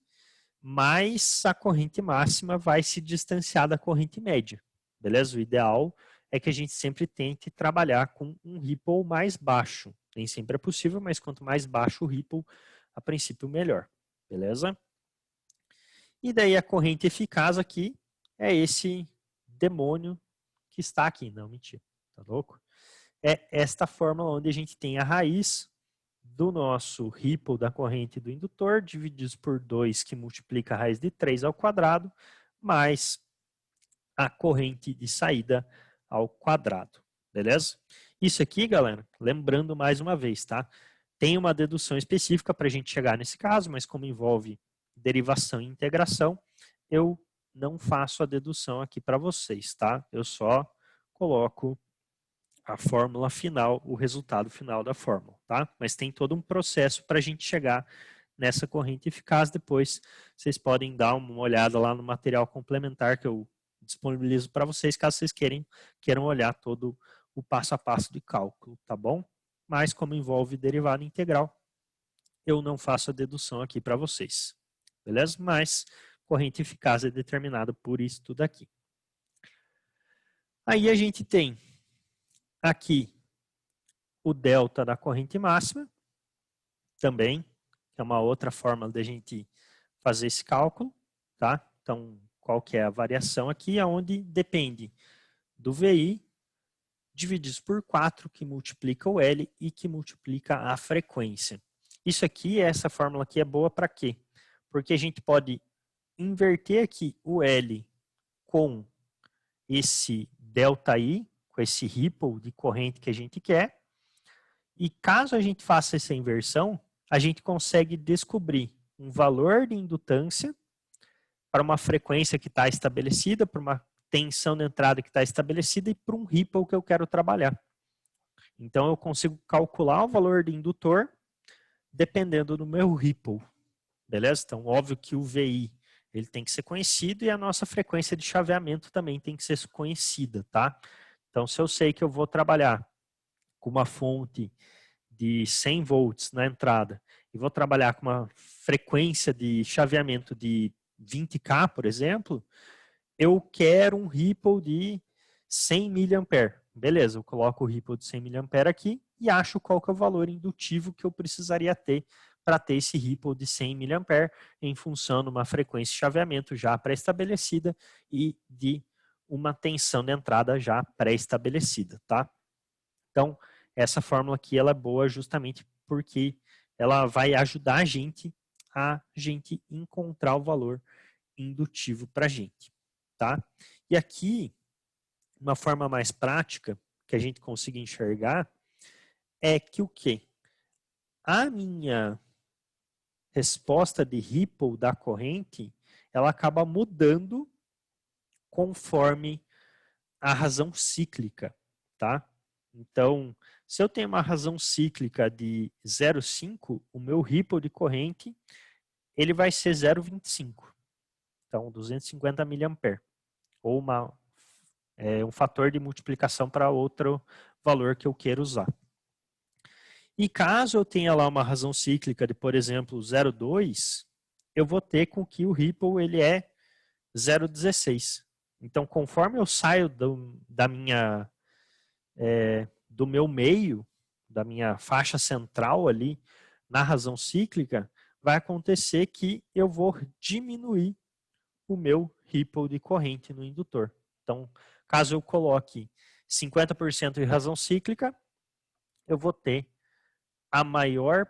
mais a corrente máxima vai se distanciar da corrente média, beleza? O ideal é que a gente sempre tente trabalhar com um ripple mais baixo. Nem sempre é possível, mas quanto mais baixo o ripple, a princípio melhor, beleza? E daí a corrente eficaz aqui é esse demônio que está aqui. Não, mentira, tá louco? É esta fórmula onde a gente tem a raiz do nosso ripple da corrente do indutor, divididos por 2, que multiplica a raiz de 3 ao quadrado, mais a corrente de saída ao quadrado, beleza? Isso aqui, galera, lembrando mais uma vez, tá? Tem uma dedução específica para a gente chegar nesse caso, mas como envolve derivação e integração, eu não faço a dedução aqui para vocês, tá? Eu só coloco a fórmula final, o resultado final da fórmula, tá? Mas tem todo um processo para a gente chegar nessa corrente eficaz. Depois vocês podem dar uma olhada lá no material complementar que eu disponibilizo para vocês, caso vocês queiram olhar todo o passo a passo de cálculo, tá bom? Mas como envolve derivada integral, eu não faço a dedução aqui para vocês, beleza? Mas corrente eficaz é determinada por isso tudo aqui. Aí a gente tem aqui o delta da corrente máxima, também, que é uma outra forma de a gente fazer esse cálculo, tá? Então, qual que é a variação aqui? Onde depende do VI dividido por 4, que multiplica o L e que multiplica a frequência. Isso aqui, essa fórmula aqui é boa para quê? Porque a gente pode inverter aqui o L com esse ΔI, com esse ripple de corrente que a gente quer, e caso a gente faça essa inversão, a gente consegue descobrir um valor de indutância para uma frequência que está estabelecida, para uma tensão de entrada que está estabelecida e para um ripple que eu quero trabalhar. Então, eu consigo calcular o valor de indutor dependendo do meu ripple. Beleza? Então, óbvio que o VI ele tem que ser conhecido e a nossa frequência de chaveamento também tem que ser conhecida, tá? Então, se eu sei que eu vou trabalhar com uma fonte de 100 volts na entrada e vou trabalhar com uma frequência de chaveamento de 20K, por exemplo, eu quero um ripple de 100 mA. Beleza, eu coloco o ripple de 100 mA aqui e acho qual que é o valor indutivo que eu precisaria ter para ter esse ripple de 100 mA em função de uma frequência de chaveamento já pré-estabelecida e de uma tensão de entrada já pré-estabelecida, tá? Então, essa fórmula aqui ela é boa justamente porque ela vai ajudar a gente encontrar o valor indutivo para a gente, tá? E aqui, uma forma mais prática que a gente consiga enxergar é que o quê? A minha resposta de ripple da corrente, ela acaba mudando conforme a razão cíclica, tá? Então, se eu tenho uma razão cíclica de 0,5, o meu ripple de corrente ele vai ser 0,25. Então, 250 mA. Ou um fator de multiplicação para outro valor que eu queira usar. E caso eu tenha lá uma razão cíclica de, por exemplo, 0,2, eu vou ter com que o ripple ele é 0,16. Então, conforme eu saio do meu meio, da minha faixa central ali, na razão cíclica, vai acontecer que eu vou diminuir o meu ripple de corrente no indutor. Então, caso eu coloque 50% de razão cíclica, eu vou ter a maior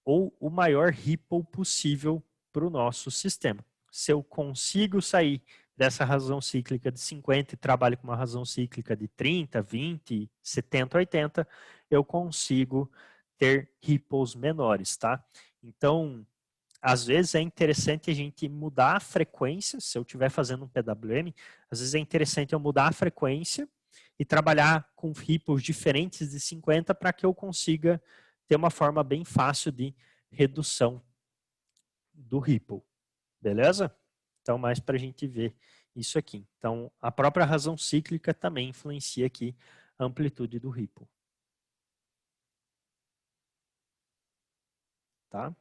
ou o maior ripple possível para o nosso sistema. Se eu consigo sair dessa razão cíclica de 50 e trabalho com uma razão cíclica de 30, 20, 70, 80, eu consigo ter ripples menores, tá? Então, às vezes é interessante a gente mudar a frequência, se eu estiver fazendo um PWM, às vezes é interessante eu mudar a frequência e trabalhar com ripples diferentes de 50 para que eu consiga ter uma forma bem fácil de redução do ripple, beleza? Então, mais para a gente ver isso aqui. Então, a própria razão cíclica também influencia aqui a amplitude do ripple. Tá?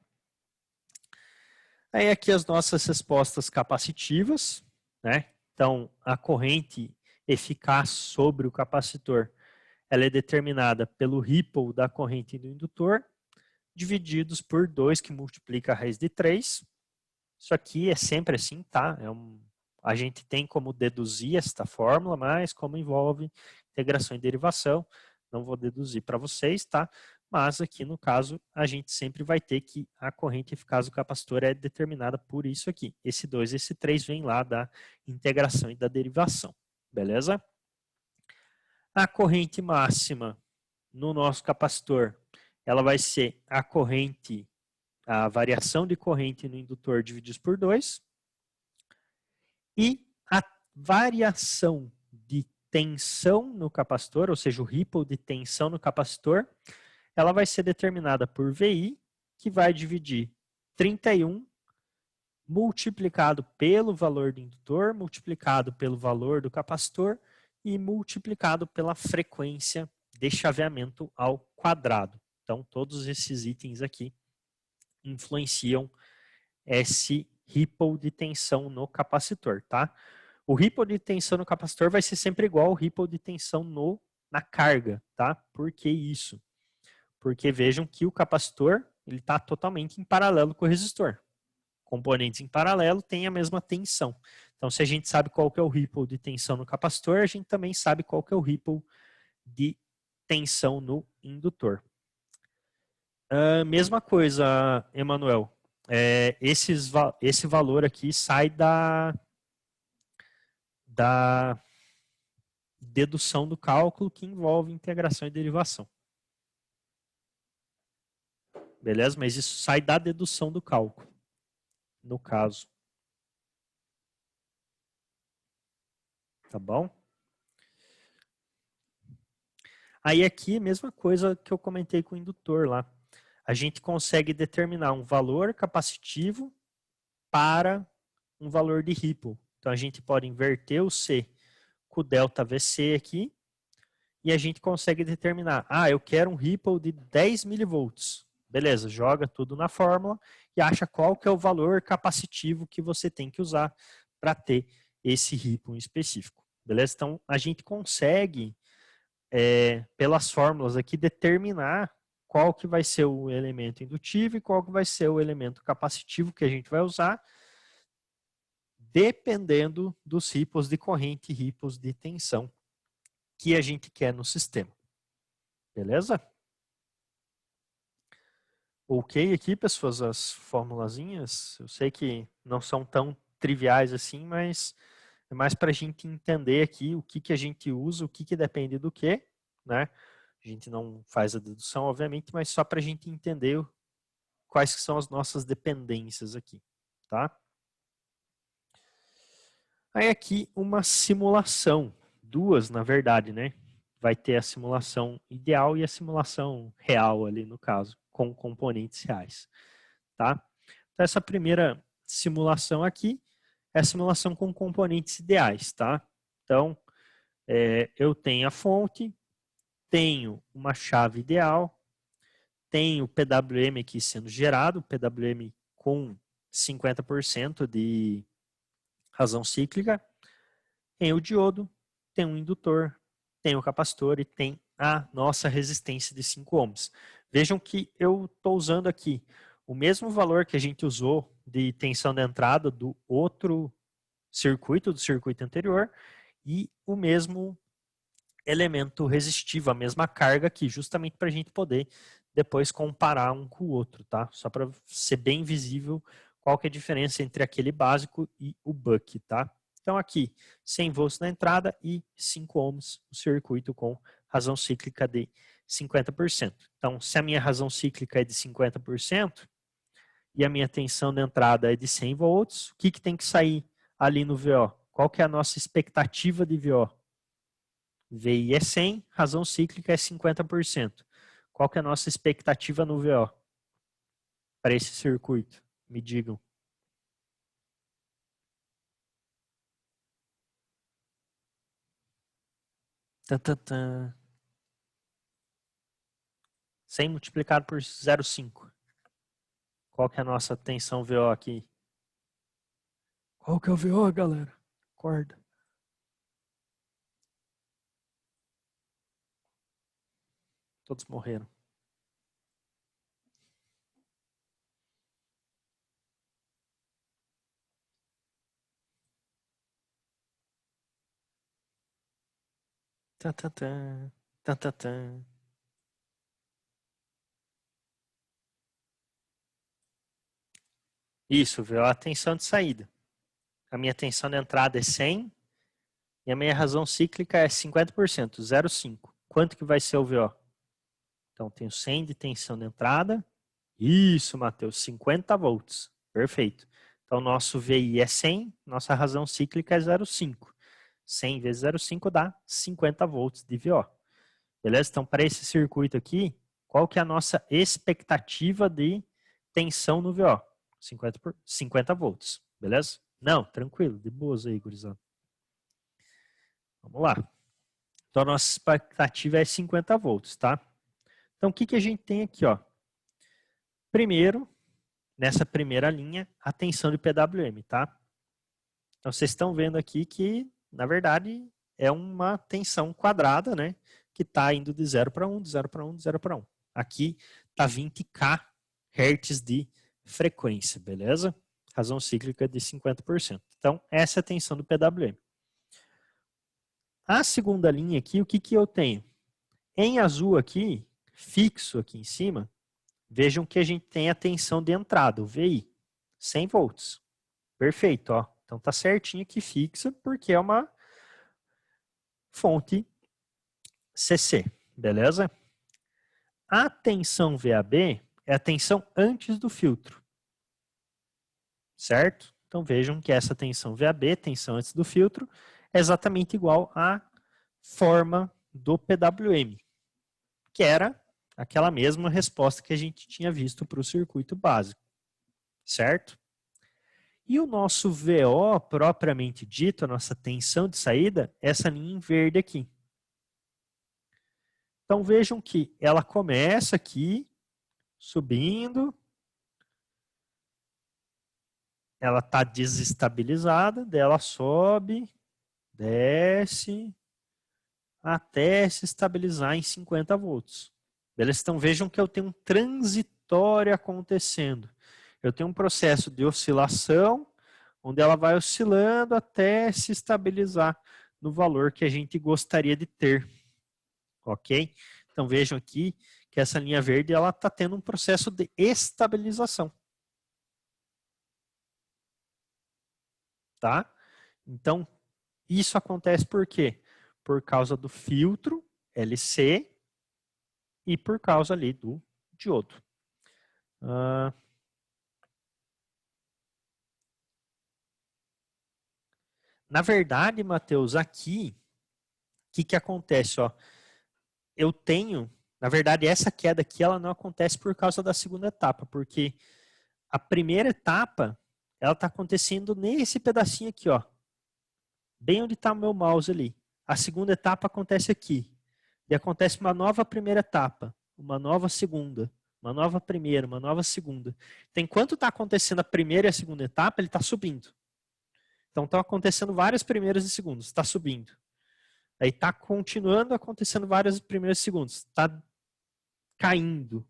Aí aqui as nossas respostas capacitivas, né? Então, a corrente eficaz sobre o capacitor, ela é determinada pelo ripple da corrente do indutor, divididos por 2, que multiplica a raiz de 3. Isso aqui é sempre assim, tá? A gente tem como deduzir esta fórmula, mas como envolve integração e derivação, não vou deduzir para vocês, tá? Mas aqui no caso, a gente sempre vai ter que a corrente eficaz do capacitor é determinada por isso aqui. Esse 2 e esse 3 vem lá da integração e da derivação, beleza? A corrente máxima no nosso capacitor, ela vai ser a variação de corrente no indutor divididos por 2, e a variação de tensão no capacitor, ou seja, o ripple de tensão no capacitor, ela vai ser determinada por VI, que vai dividir 31 multiplicado pelo valor do indutor, multiplicado pelo valor do capacitor e multiplicado pela frequência de chaveamento ao quadrado. Então, todos esses itens aqui influenciam esse ripple de tensão no capacitor, tá? O ripple de tensão no capacitor vai ser sempre igual ao ripple de tensão na carga, tá? Por que isso? Porque vejam que o capacitor ele está totalmente em paralelo com o resistor. Componentes em paralelo têm a mesma tensão. Então, se a gente sabe qual que é o ripple de tensão no capacitor, a gente também sabe qual que é o ripple de tensão no indutor. Mesma coisa, Emanuel. Esse valor aqui sai da dedução do cálculo que envolve integração e derivação. Beleza? Mas isso sai da dedução do cálculo, no caso. Tá bom? Aí aqui, mesma coisa que eu comentei com o indutor lá. A gente consegue determinar um valor capacitivo para um valor de ripple. Então a gente pode inverter o C com o delta VC aqui e a gente consegue determinar, eu quero um ripple de 10 milivolts. Beleza, joga tudo na fórmula e acha qual que é o valor capacitivo que você tem que usar para ter esse ripple específico. Beleza? Então a gente consegue, pelas fórmulas aqui, determinar qual que vai ser o elemento indutivo e qual que vai ser o elemento capacitivo que a gente vai usar, dependendo dos ripples de corrente e ripples de tensão que a gente quer no sistema. Beleza? Ok aqui, pessoas, as formulazinhas. Eu sei que não são tão triviais assim, mas é mais para a gente entender aqui o que a gente usa, o que depende do que, né? A gente não faz a dedução, obviamente, mas só para a gente entender quais que são as nossas dependências aqui, tá? Aí aqui uma simulação, duas na verdade, né? Vai ter a simulação ideal e a simulação real ali no caso, com componentes reais, tá? Então essa primeira simulação aqui é a simulação com componentes ideais, tá? Então eu tenho a fonte, tenho uma chave ideal, tenho o PWM aqui sendo gerado, o PWM com 50% de razão cíclica. tem o diodo, tem o indutor, tem o capacitor e tem a nossa resistência de 5 ohms. Vejam que eu estou usando aqui o mesmo valor que a gente usou de tensão de entrada do outro circuito, do circuito anterior, e o mesmo elemento resistivo, a mesma carga aqui, justamente para a gente poder depois comparar um com o outro, tá? Só para ser bem visível qual que é a diferença entre aquele básico e o buck, tá? Então aqui, 100 volts na entrada e 5 ohms o circuito com razão cíclica de 50%. Então, se a minha razão cíclica é de 50% e a minha tensão de entrada é de 100 volts, o que tem que sair ali no VO? Qual que é a nossa expectativa de VO? VI é 100, razão cíclica é 50%. Qual que é a nossa expectativa no VO para esse circuito? Me digam. Tan. 100 multiplicado por 0,5. Qual que é a nossa tensão VO aqui? Qual que é o VO, galera? Acorda. Todos morreram. Tan. Isso, VO é a tensão de saída. A minha tensão de entrada é 100 e a minha razão cíclica é 50%, 0,5. Quanto que vai ser o VO? Então, tenho 100 de tensão de entrada. Isso, Matheus, 50 volts. Perfeito. Então, nosso VI é 100, nossa razão cíclica é 0,5. 100 vezes 0,5 dá 50 volts de VO. Beleza? Então, para esse circuito aqui, qual que é a nossa expectativa de tensão no VO? 50 volts. Beleza? Não, tranquilo, de boas aí, gurizada. Vamos lá. Então, a nossa expectativa é 50 volts, tá? Então, o que a gente tem aqui, ó? Primeiro, nessa primeira linha, a tensão de PWM, tá? Então, vocês estão vendo aqui que, na verdade, é uma tensão quadrada, né? Que está indo de 0 para 1, de 0 para 1, de 0 para 1. Aqui está 20k Hz de frequência, beleza? Razão cíclica de 50%. Então, essa é a tensão do PWM. A segunda linha aqui, o que eu tenho? Em azul aqui, fixo aqui em cima, vejam que a gente tem a tensão de entrada, o VI, 100 volts. Perfeito, ó. Então tá certinho aqui fixa, porque é uma fonte CC, beleza? A tensão VAB é a tensão antes do filtro, certo? Então vejam que essa tensão VAB, tensão antes do filtro, é exatamente igual à forma do PWM, que era aquela mesma resposta que a gente tinha visto para o circuito básico, certo? E o nosso VO, propriamente dito, a nossa tensão de saída, é essa linha em verde aqui. Então vejam que ela começa aqui, subindo, ela está desestabilizada, daí ela sobe, desce, até se estabilizar em 50 volts. Beleza? Então vejam que eu tenho um transitório acontecendo. Eu tenho um processo de oscilação, onde ela vai oscilando até se estabilizar no valor que a gente gostaria de ter. Ok? Então vejam aqui que essa linha verde ela está tendo um processo de estabilização. Tá? Então, isso acontece por quê? Por causa do filtro LC e por causa ali do diodo. Na verdade, Matheus, aqui, o que acontece? Ó? Eu tenho, na verdade, essa queda aqui ela não acontece por causa da segunda etapa, porque a primeira etapa ela está acontecendo nesse pedacinho aqui, ó, bem onde está o meu mouse ali. A segunda etapa acontece aqui. E acontece uma nova primeira etapa, uma nova segunda, uma nova primeira, uma nova segunda. Então, enquanto está acontecendo a primeira e a segunda etapa, ele está subindo. Então estão acontecendo várias primeiras e segundos, está subindo. Aí está continuando acontecendo várias primeiras e segundos, está caindo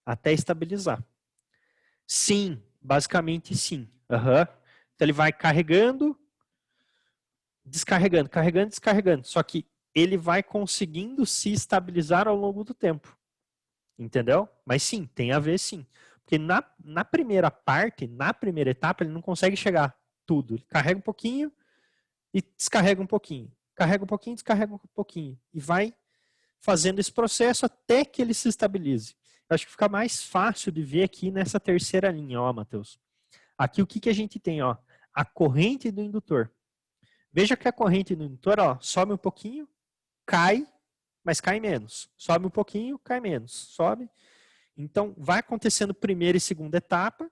até estabilizar. Sim, basicamente sim. Uhum. Então ele vai carregando, descarregando, carregando, descarregando. Só que ele vai conseguindo se estabilizar ao longo do tempo. Entendeu? Mas sim, tem a ver sim. Porque na primeira parte, na primeira etapa, ele não consegue chegar tudo. Ele carrega um pouquinho e descarrega um pouquinho. Carrega um pouquinho, descarrega um pouquinho. E vai fazendo esse processo até que ele se estabilize. Eu acho que fica mais fácil de ver aqui nessa terceira linha, ó, Matheus. Aqui o que a gente tem, ó? A corrente do indutor. Veja que a corrente do indutor, ó, sobe um pouquinho, cai, mas cai menos. Sobe um pouquinho, cai menos. Sobe. Então, vai acontecendo primeira e segunda etapa,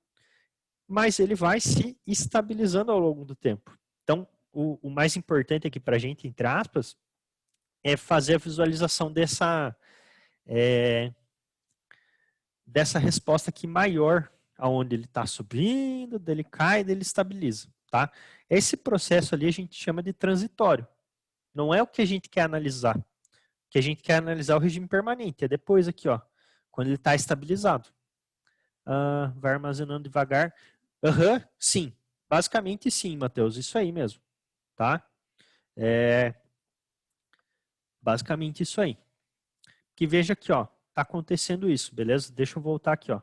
mas ele vai se estabilizando ao longo do tempo. Então, o mais importante aqui para a gente, entre aspas, é fazer a visualização dessa resposta aqui maior, aonde ele está subindo, dele cai, dele estabiliza. Tá? Esse processo ali a gente chama de transitório. Não é o que a gente quer analisar. O que a gente quer analisar é o regime permanente. É depois aqui, ó, quando ele está estabilizado. Vai armazenando devagar. Sim. Basicamente sim, Matheus. Isso aí mesmo. Tá? Basicamente isso aí. Que veja aqui, ó. Tá acontecendo isso, beleza? Deixa eu voltar aqui, ó.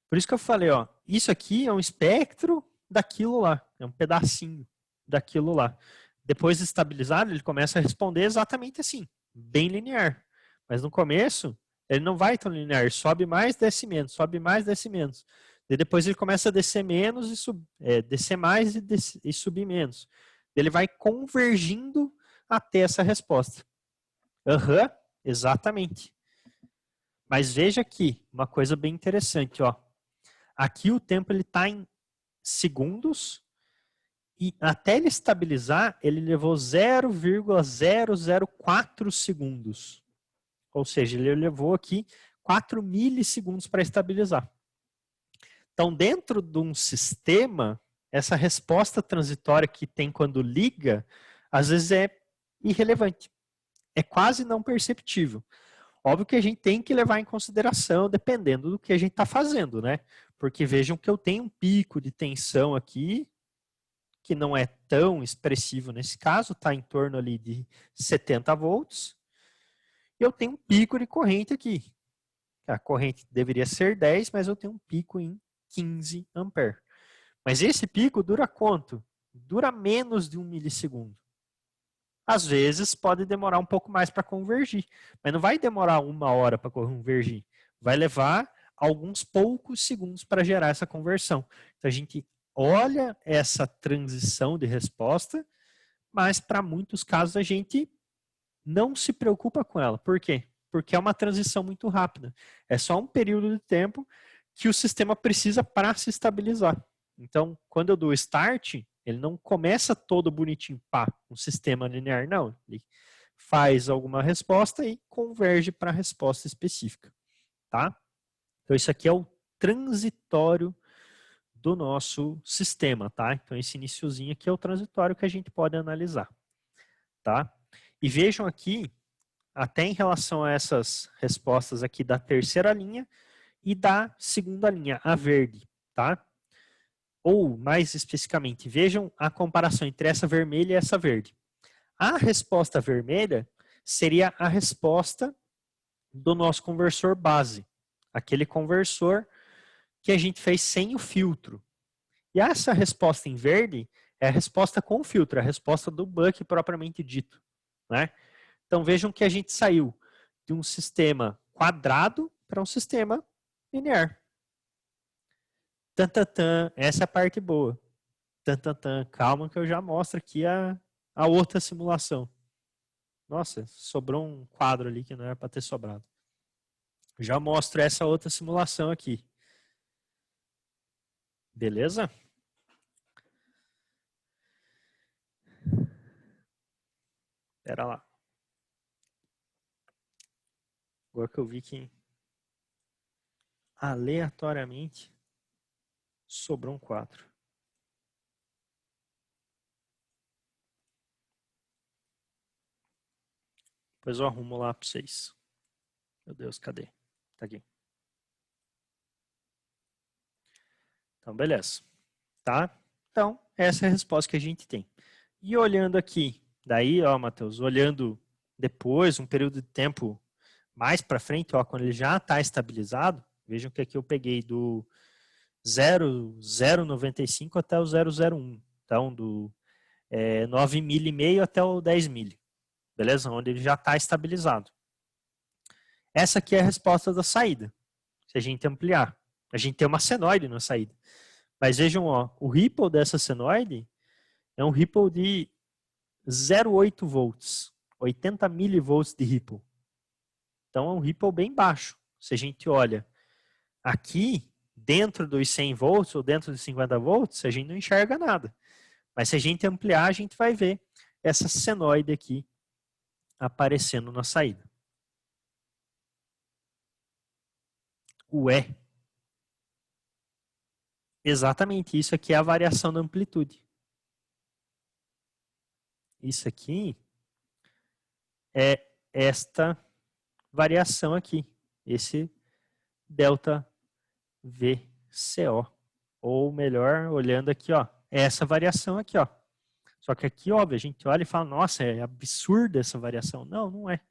Por isso que eu falei, ó. Isso aqui é um espectro daquilo lá. É um pedacinho daquilo lá. Depois de estabilizado, ele começa a responder exatamente assim. Bem linear. Mas no começo, ele não vai tão linear. Sobe mais, desce menos. Sobe mais, desce menos. E depois ele começa a descer menos e descer mais e subir menos. Ele vai convergindo até essa resposta. Exatamente. Mas veja aqui, uma coisa bem interessante, ó. Aqui o tempo ele está em segundos e até ele estabilizar, ele levou 0,004 segundos. Ou seja, ele levou aqui 4 milissegundos para estabilizar. Então, dentro de um sistema, essa resposta transitória que tem quando liga, às vezes é irrelevante. É quase não perceptível. Óbvio que a gente tem que levar em consideração, dependendo do que a gente está fazendo, né? Porque vejam que eu tenho um pico de tensão aqui, que não é tão expressivo nesse caso, está em torno ali de 70 volts, e eu tenho um pico de corrente aqui. A corrente deveria ser 10, mas eu tenho um pico em 15 amperes. Mas esse pico dura quanto? Dura menos de 1 milissegundo. Às vezes pode demorar um pouco mais para convergir, mas não vai demorar 1 hora para convergir. Vai levar alguns poucos segundos para gerar essa conversão. Então a gente olha essa transição de resposta, mas para muitos casos a gente não se preocupa com ela. Por quê? Porque é uma transição muito rápida. É só um período de tempo que o sistema precisa para se estabilizar. Então, quando eu dou start, ele não começa todo bonitinho, pá, um sistema linear, não. Ele faz alguma resposta e converge para a resposta específica, tá? Então, isso aqui é o transitório do nosso sistema, tá? Então, esse iniciozinho aqui é o transitório que a gente pode analisar, tá? E vejam aqui, até em relação a essas respostas aqui da terceira linha e da segunda linha, a verde, tá? Ou, mais especificamente, vejam a comparação entre essa vermelha e essa verde. A resposta vermelha seria a resposta do nosso conversor base, aquele conversor que a gente fez sem o filtro. E essa resposta em verde é a resposta com o filtro, a resposta do buck propriamente dito, né? Então vejam que a gente saiu de um sistema quadrado para um sistema linear. Tantantan, essa é a parte boa. Tantantan, calma que eu já mostro aqui a outra simulação. Nossa, sobrou um quadro ali que não era para ter sobrado. Já mostro essa outra simulação aqui. Beleza? Pera lá. Agora que eu vi que aleatoriamente sobrou um quadro. Depois eu arrumo lá para vocês. Meu Deus, cadê? Tá aqui. Então, beleza. Tá? Então, essa é a resposta que a gente tem. E olhando aqui, daí, ó, Matheus, olhando depois, um período de tempo mais para frente, ó, quando ele já está estabilizado, vejam que aqui eu peguei do 0,095 até o 0,01. Então, do 9 mil e meio até o 10 mil. Beleza? Onde ele já está estabilizado. Essa aqui é a resposta da saída. Se a gente ampliar. A gente tem uma senoide na saída. Mas vejam, ó, o ripple dessa senoide é um ripple de 0,8 volts. 80 milivolts de ripple. Então é um ripple bem baixo. Se a gente olha aqui, dentro dos 100 volts ou dentro dos 50 volts, a gente não enxerga nada. Mas se a gente ampliar, a gente vai ver essa senoide aqui aparecendo na saída. Ué. Exatamente, isso aqui é a variação da amplitude. Isso aqui é esta variação aqui, esse delta VCO. Ou melhor, olhando aqui, ó, é essa variação aqui, ó. Só que aqui, óbvio, a gente olha e fala, nossa, é absurda essa variação. Não, não é.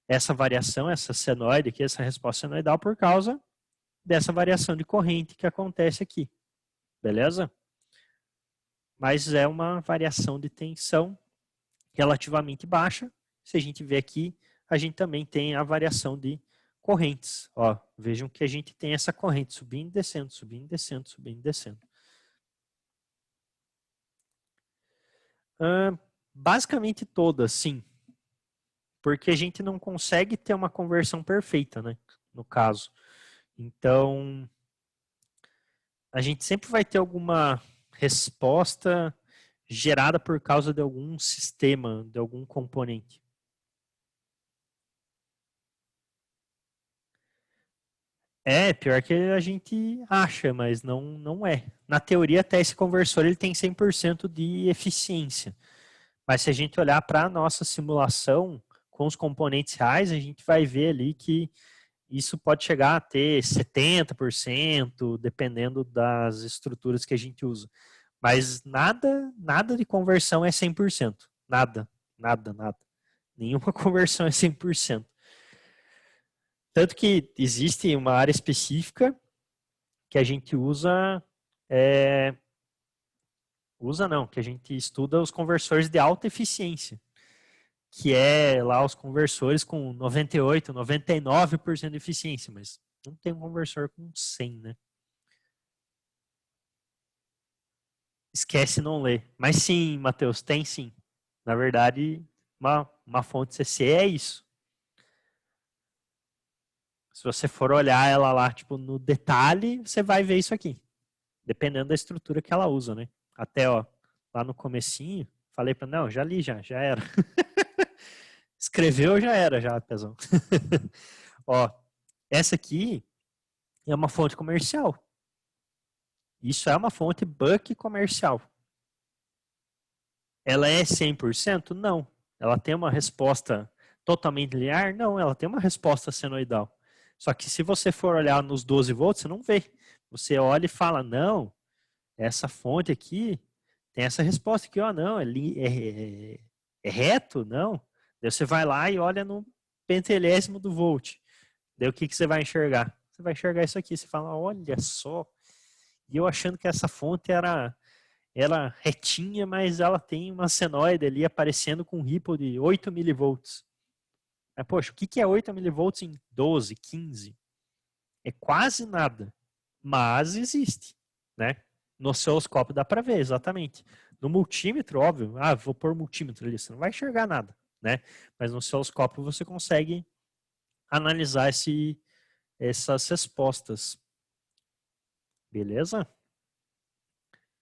Essa variação, essa senoide aqui, essa resposta senoidal por causa dessa variação de corrente que acontece aqui. Beleza? Mas é uma variação de tensão relativamente baixa. Se a gente vê aqui, a gente também tem a variação de correntes. Ó, vejam que a gente tem essa corrente subindo e descendo, subindo e descendo, subindo e descendo. Basicamente todas, sim. Porque a gente não consegue ter uma conversão perfeita, né? No caso. Então, a gente sempre vai ter alguma resposta gerada por causa de algum sistema, de algum componente. É, pior que a gente acha, mas não é. Na teoria, até esse conversor ele tem 100% de eficiência. Mas se a gente olhar para a nossa simulação com os componentes reais, a gente vai ver ali que isso pode chegar a ter 70%, dependendo das estruturas que a gente usa. Mas nada de conversão é 100%. Nada. Nenhuma conversão é 100%. Tanto que existe uma área específica que a gente que a gente estuda os conversores de alta eficiência, que é lá os conversores com 98, 99% de eficiência, mas não tem um conversor com 100, né? Esquece não ler. Mas sim, Matheus, tem sim. Na verdade, uma fonte CC é isso. Se você for olhar ela lá, tipo, no detalhe, você vai ver isso aqui. Dependendo da estrutura que ela usa, né? Até, ó, lá no comecinho, falei para não, já li já era. Escreveu, já era, já, Pezão. Ó, essa aqui é uma fonte comercial. Isso é uma fonte buck comercial. Ela é 100%? Não. Ela tem uma resposta totalmente linear? Não, ela tem uma resposta senoidal. Só que se você for olhar nos 12 volts, você não vê. Você olha e fala, não, essa fonte aqui tem essa resposta aqui, ó, não, é reto? Não. Daí você vai lá e olha no pentelésimo do volt. Daí o que você vai enxergar? Você vai enxergar isso aqui, você fala, olha só. E eu achando que essa fonte era retinha, mas ela tem uma senoide ali aparecendo com um ripple de 8 milivolts. Mas, poxa, o que é 8 milivolts em 12, 15? É quase nada, mas existe, né? No osciloscópio dá para ver, exatamente. No multímetro, óbvio, vou pôr multímetro ali, você não vai enxergar nada, né? Mas no osciloscópio você consegue analisar essas respostas. Beleza?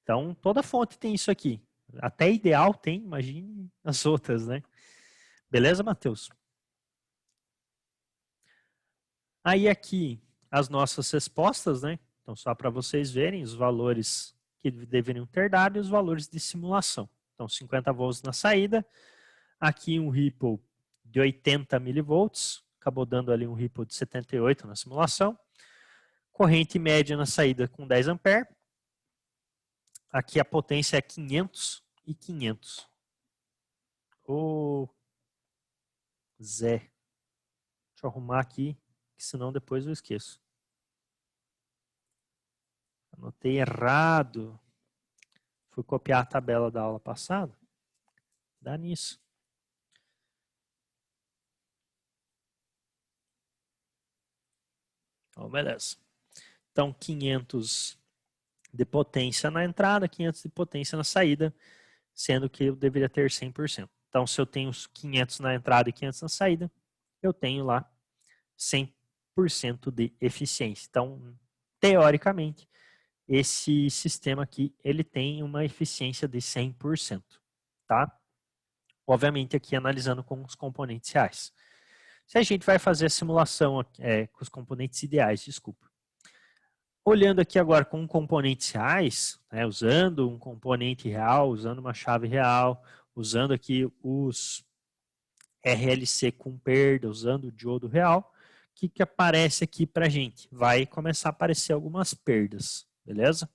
Então, toda fonte tem isso aqui. Até ideal tem, imagine as outras, né? Beleza, Matheus? Aí aqui as nossas respostas, né? Então, só para vocês verem os valores que deveriam ter dado e os valores de simulação. Então, 50 volts na saída. Aqui um ripple de 80 milivolts, acabou dando ali um ripple de 78 na simulação. Corrente média na saída com 10 amperes. Aqui a potência é 500 e 500. Ô, Zé. Deixa eu arrumar aqui, que senão depois eu esqueço. Anotei errado. Fui copiar a tabela da aula passada. Dá nisso. Então, beleza. Então, 500 de potência na entrada, 500 de potência na saída, sendo que eu deveria ter 100%. Então, se eu tenho 500 na entrada e 500 na saída, eu tenho lá 100% de eficiência. Então, teoricamente, esse sistema aqui, ele tem uma eficiência de 100%, tá? Obviamente, aqui analisando com os componentes reais. Se a gente vai fazer a simulação com os componentes ideais, desculpa. Olhando aqui agora com componentes reais, né, usando um componente real, usando uma chave real, usando aqui os RLC com perda, usando o diodo real, o que aparece aqui para a gente? Vai começar a aparecer algumas perdas, beleza?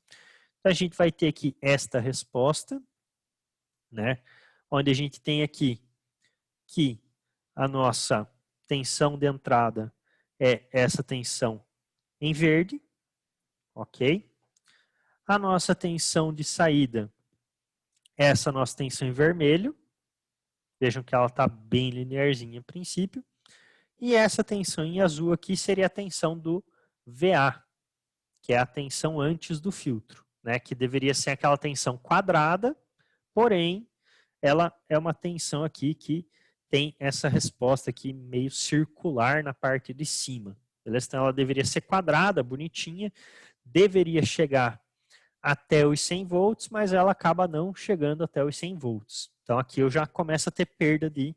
Então a gente vai ter aqui esta resposta, né, onde a gente tem aqui que a nossa tensão de entrada é essa tensão em verde, ok? A nossa tensão de saída é essa nossa tensão em vermelho. Vejam que ela está bem linearzinha a princípio. E essa tensão em azul aqui seria a tensão do VA, que é a tensão antes do filtro, né? Que deveria ser aquela tensão quadrada, porém, ela é uma tensão aqui que tem essa resposta aqui meio circular na parte de cima. Beleza? Então ela deveria ser quadrada, bonitinha, deveria chegar até os 100 volts, mas ela acaba não chegando até os 100 volts. Então aqui eu já começo a ter perda de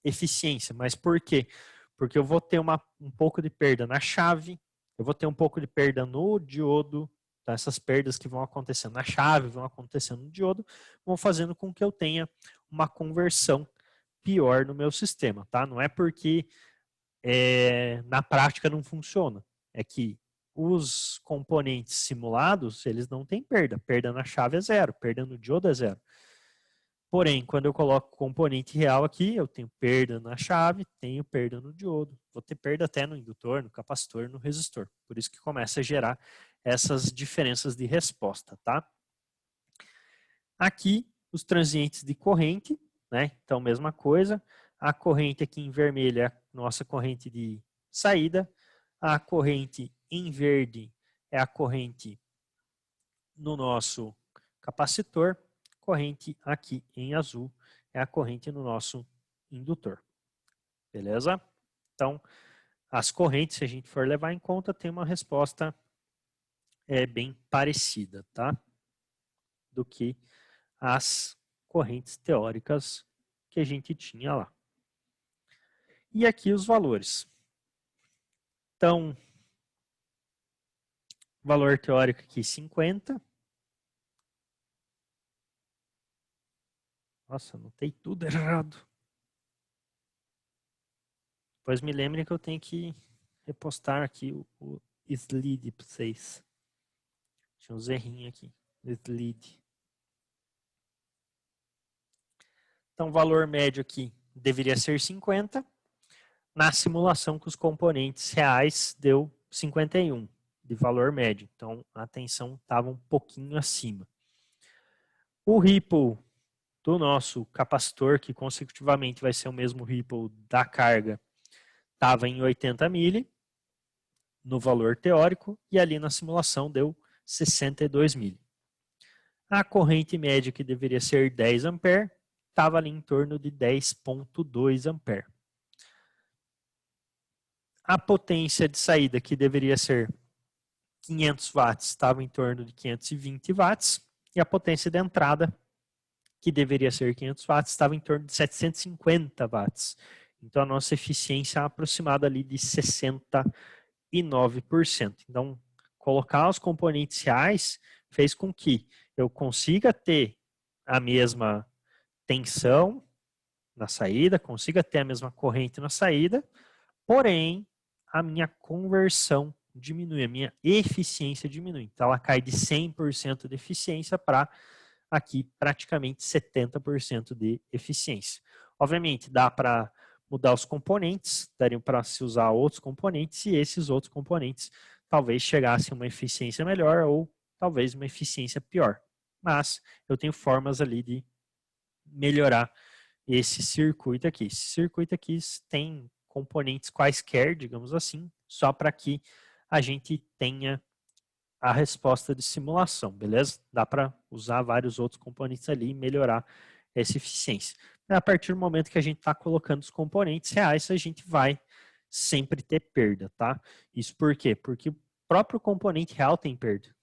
eficiência. Mas por quê? Porque eu vou ter um pouco de perda na chave, eu vou ter um pouco de perda no diodo. Então essas perdas que vão acontecendo na chave, vão acontecendo no diodo, vão fazendo com que eu tenha uma conversão pior no meu sistema. Tá? Não é porque na prática não funciona. É que os componentes simulados, eles não têm perda. Perda na chave é zero, perda no diodo é zero. Porém, quando eu coloco componente real aqui, eu tenho perda na chave, tenho perda no diodo. Vou ter perda até no indutor, no capacitor, no resistor. Por isso que começa a gerar essas diferenças de resposta, tá? Aqui, os transientes de corrente, né? Então, mesma coisa. A corrente aqui em vermelho é a nossa corrente de saída. A corrente em verde é a corrente no nosso capacitor. Corrente aqui em azul é a corrente no nosso indutor. Beleza? Então, as correntes, se a gente for levar em conta, tem uma resposta bem parecida, tá? Do que as correntes teóricas que a gente tinha lá. E aqui os valores. Então, valor teórico aqui 50. Nossa, anotei tudo errado. Depois me lembrem que eu tenho que repostar aqui o slide para vocês. Tinha um zerrinho aqui. Slide. Então, o valor médio aqui deveria ser 50. Na simulação com os componentes reais, deu 51 de valor médio. Então, a tensão estava um pouquinho acima. O ripple do nosso capacitor, que consecutivamente vai ser o mesmo ripple da carga, estava em 80 mili no valor teórico e ali na simulação deu 62 mili. A corrente média, que deveria ser 10 ampere, estava ali em torno de 10,2 ampere. A potência de saída, que deveria ser 500 watts, estava em torno de 520 watts. E a potência de entrada, que deveria ser 500 watts, estava em torno de 750 watts. Então, a nossa eficiência é aproximada ali de 69%. Então, colocar os componentes reais fez com que eu consiga ter a mesma tensão, na saída, consiga ter a mesma corrente na saída, porém, a minha conversão diminui, a minha eficiência diminui. Então, ela cai de 100% de eficiência para aqui praticamente 70% de eficiência. Obviamente, dá para mudar os componentes, daria para se usar outros componentes e esses outros componentes talvez chegassem a uma eficiência melhor ou talvez uma eficiência pior. Mas eu tenho formas ali de melhorar esse circuito aqui. Esse circuito aqui tem componentes quaisquer, digamos assim, só para que a gente tenha a resposta de simulação, beleza? Dá para usar vários outros componentes ali e melhorar essa eficiência. A partir do momento que a gente está colocando os componentes reais, a gente vai sempre ter perda, tá? Isso por quê? Porque o próprio componente real tem perda,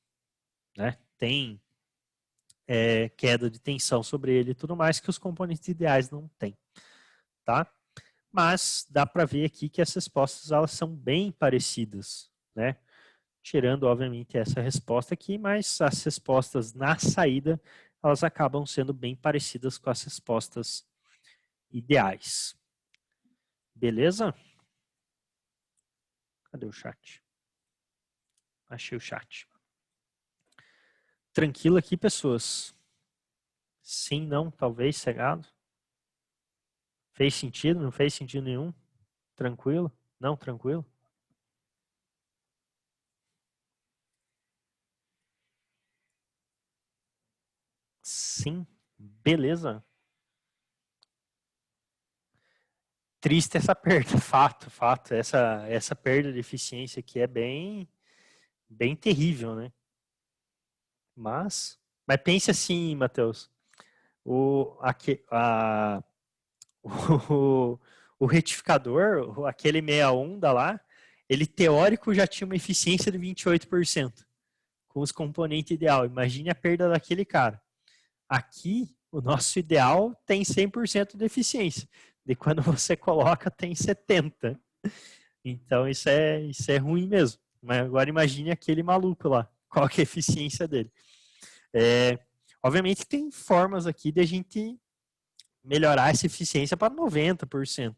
né? Tem queda de tensão sobre ele e tudo mais que os componentes ideais não têm, tá? Mas dá para ver aqui que as respostas elas são bem parecidas, né? Tirando, obviamente, essa resposta aqui, mas as respostas na saída, elas acabam sendo bem parecidas com as respostas ideais. Beleza? Cadê o chat? Achei o chat. Tranquilo aqui, pessoas? Sim, não, talvez, cegado. Fez sentido? Não fez sentido nenhum? Tranquilo? Não, tranquilo? Sim, beleza. Triste essa perda, fato, fato. Essa perda de eficiência aqui é bem terrível, né? Mas pense assim, Matheus. O, aqui, a, o, o retificador, aquele 61 da lá, ele teórico já tinha uma eficiência de 28% com os componentes ideal. Imagine a perda daquele cara. Aqui, o nosso ideal tem 100% de eficiência. De quando você coloca, tem 70%. Então, isso é ruim mesmo. Mas agora imagine aquele maluco lá. Qual que é a eficiência dele? Obviamente tem formas aqui de a gente melhorar essa eficiência para 90%,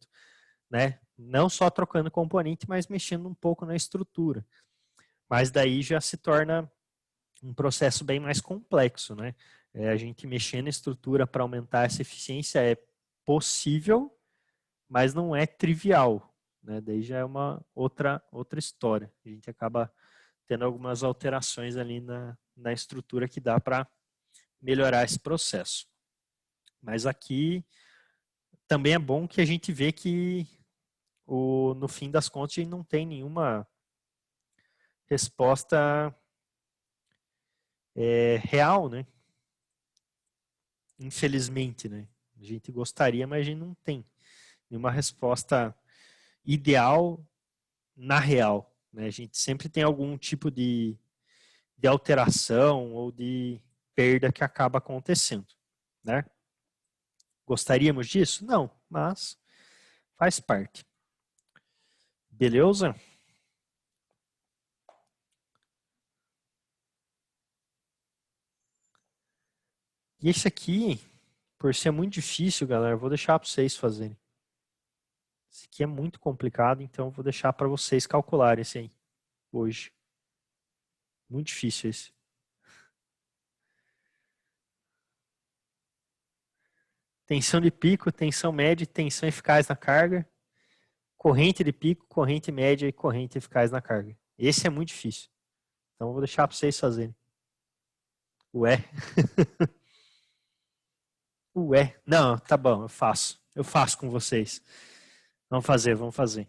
né? Não só trocando componente, mas mexendo um pouco na estrutura. Mas daí já se torna um processo bem mais complexo, né? A gente mexer na estrutura para aumentar essa eficiência é possível, mas não é trivial, né? Daí já é uma outra história. A gente acaba tendo algumas alterações ali na estrutura que dá para melhorar esse processo. Mas aqui também é bom que a gente vê que no fim das contas a gente não tem nenhuma resposta real, né? Infelizmente, né? A gente gostaria, mas a gente não tem nenhuma resposta ideal na real, né? A gente sempre tem algum tipo de alteração ou de perda que acaba acontecendo, né? Gostaríamos disso? Não, mas faz parte. Beleza? E esse aqui, por ser muito difícil, galera, eu vou deixar para vocês fazerem. Esse aqui é muito complicado, então eu vou deixar para vocês calcularem esse aí hoje. Muito difícil esse. Tensão de pico, tensão média e tensão eficaz na carga. Corrente de pico, corrente média e corrente eficaz na carga. Esse é muito difícil. Então eu vou deixar para vocês fazerem. Ué. Ué. Não, tá bom, eu faço. Eu faço com vocês. Vamos fazer, vamos fazer.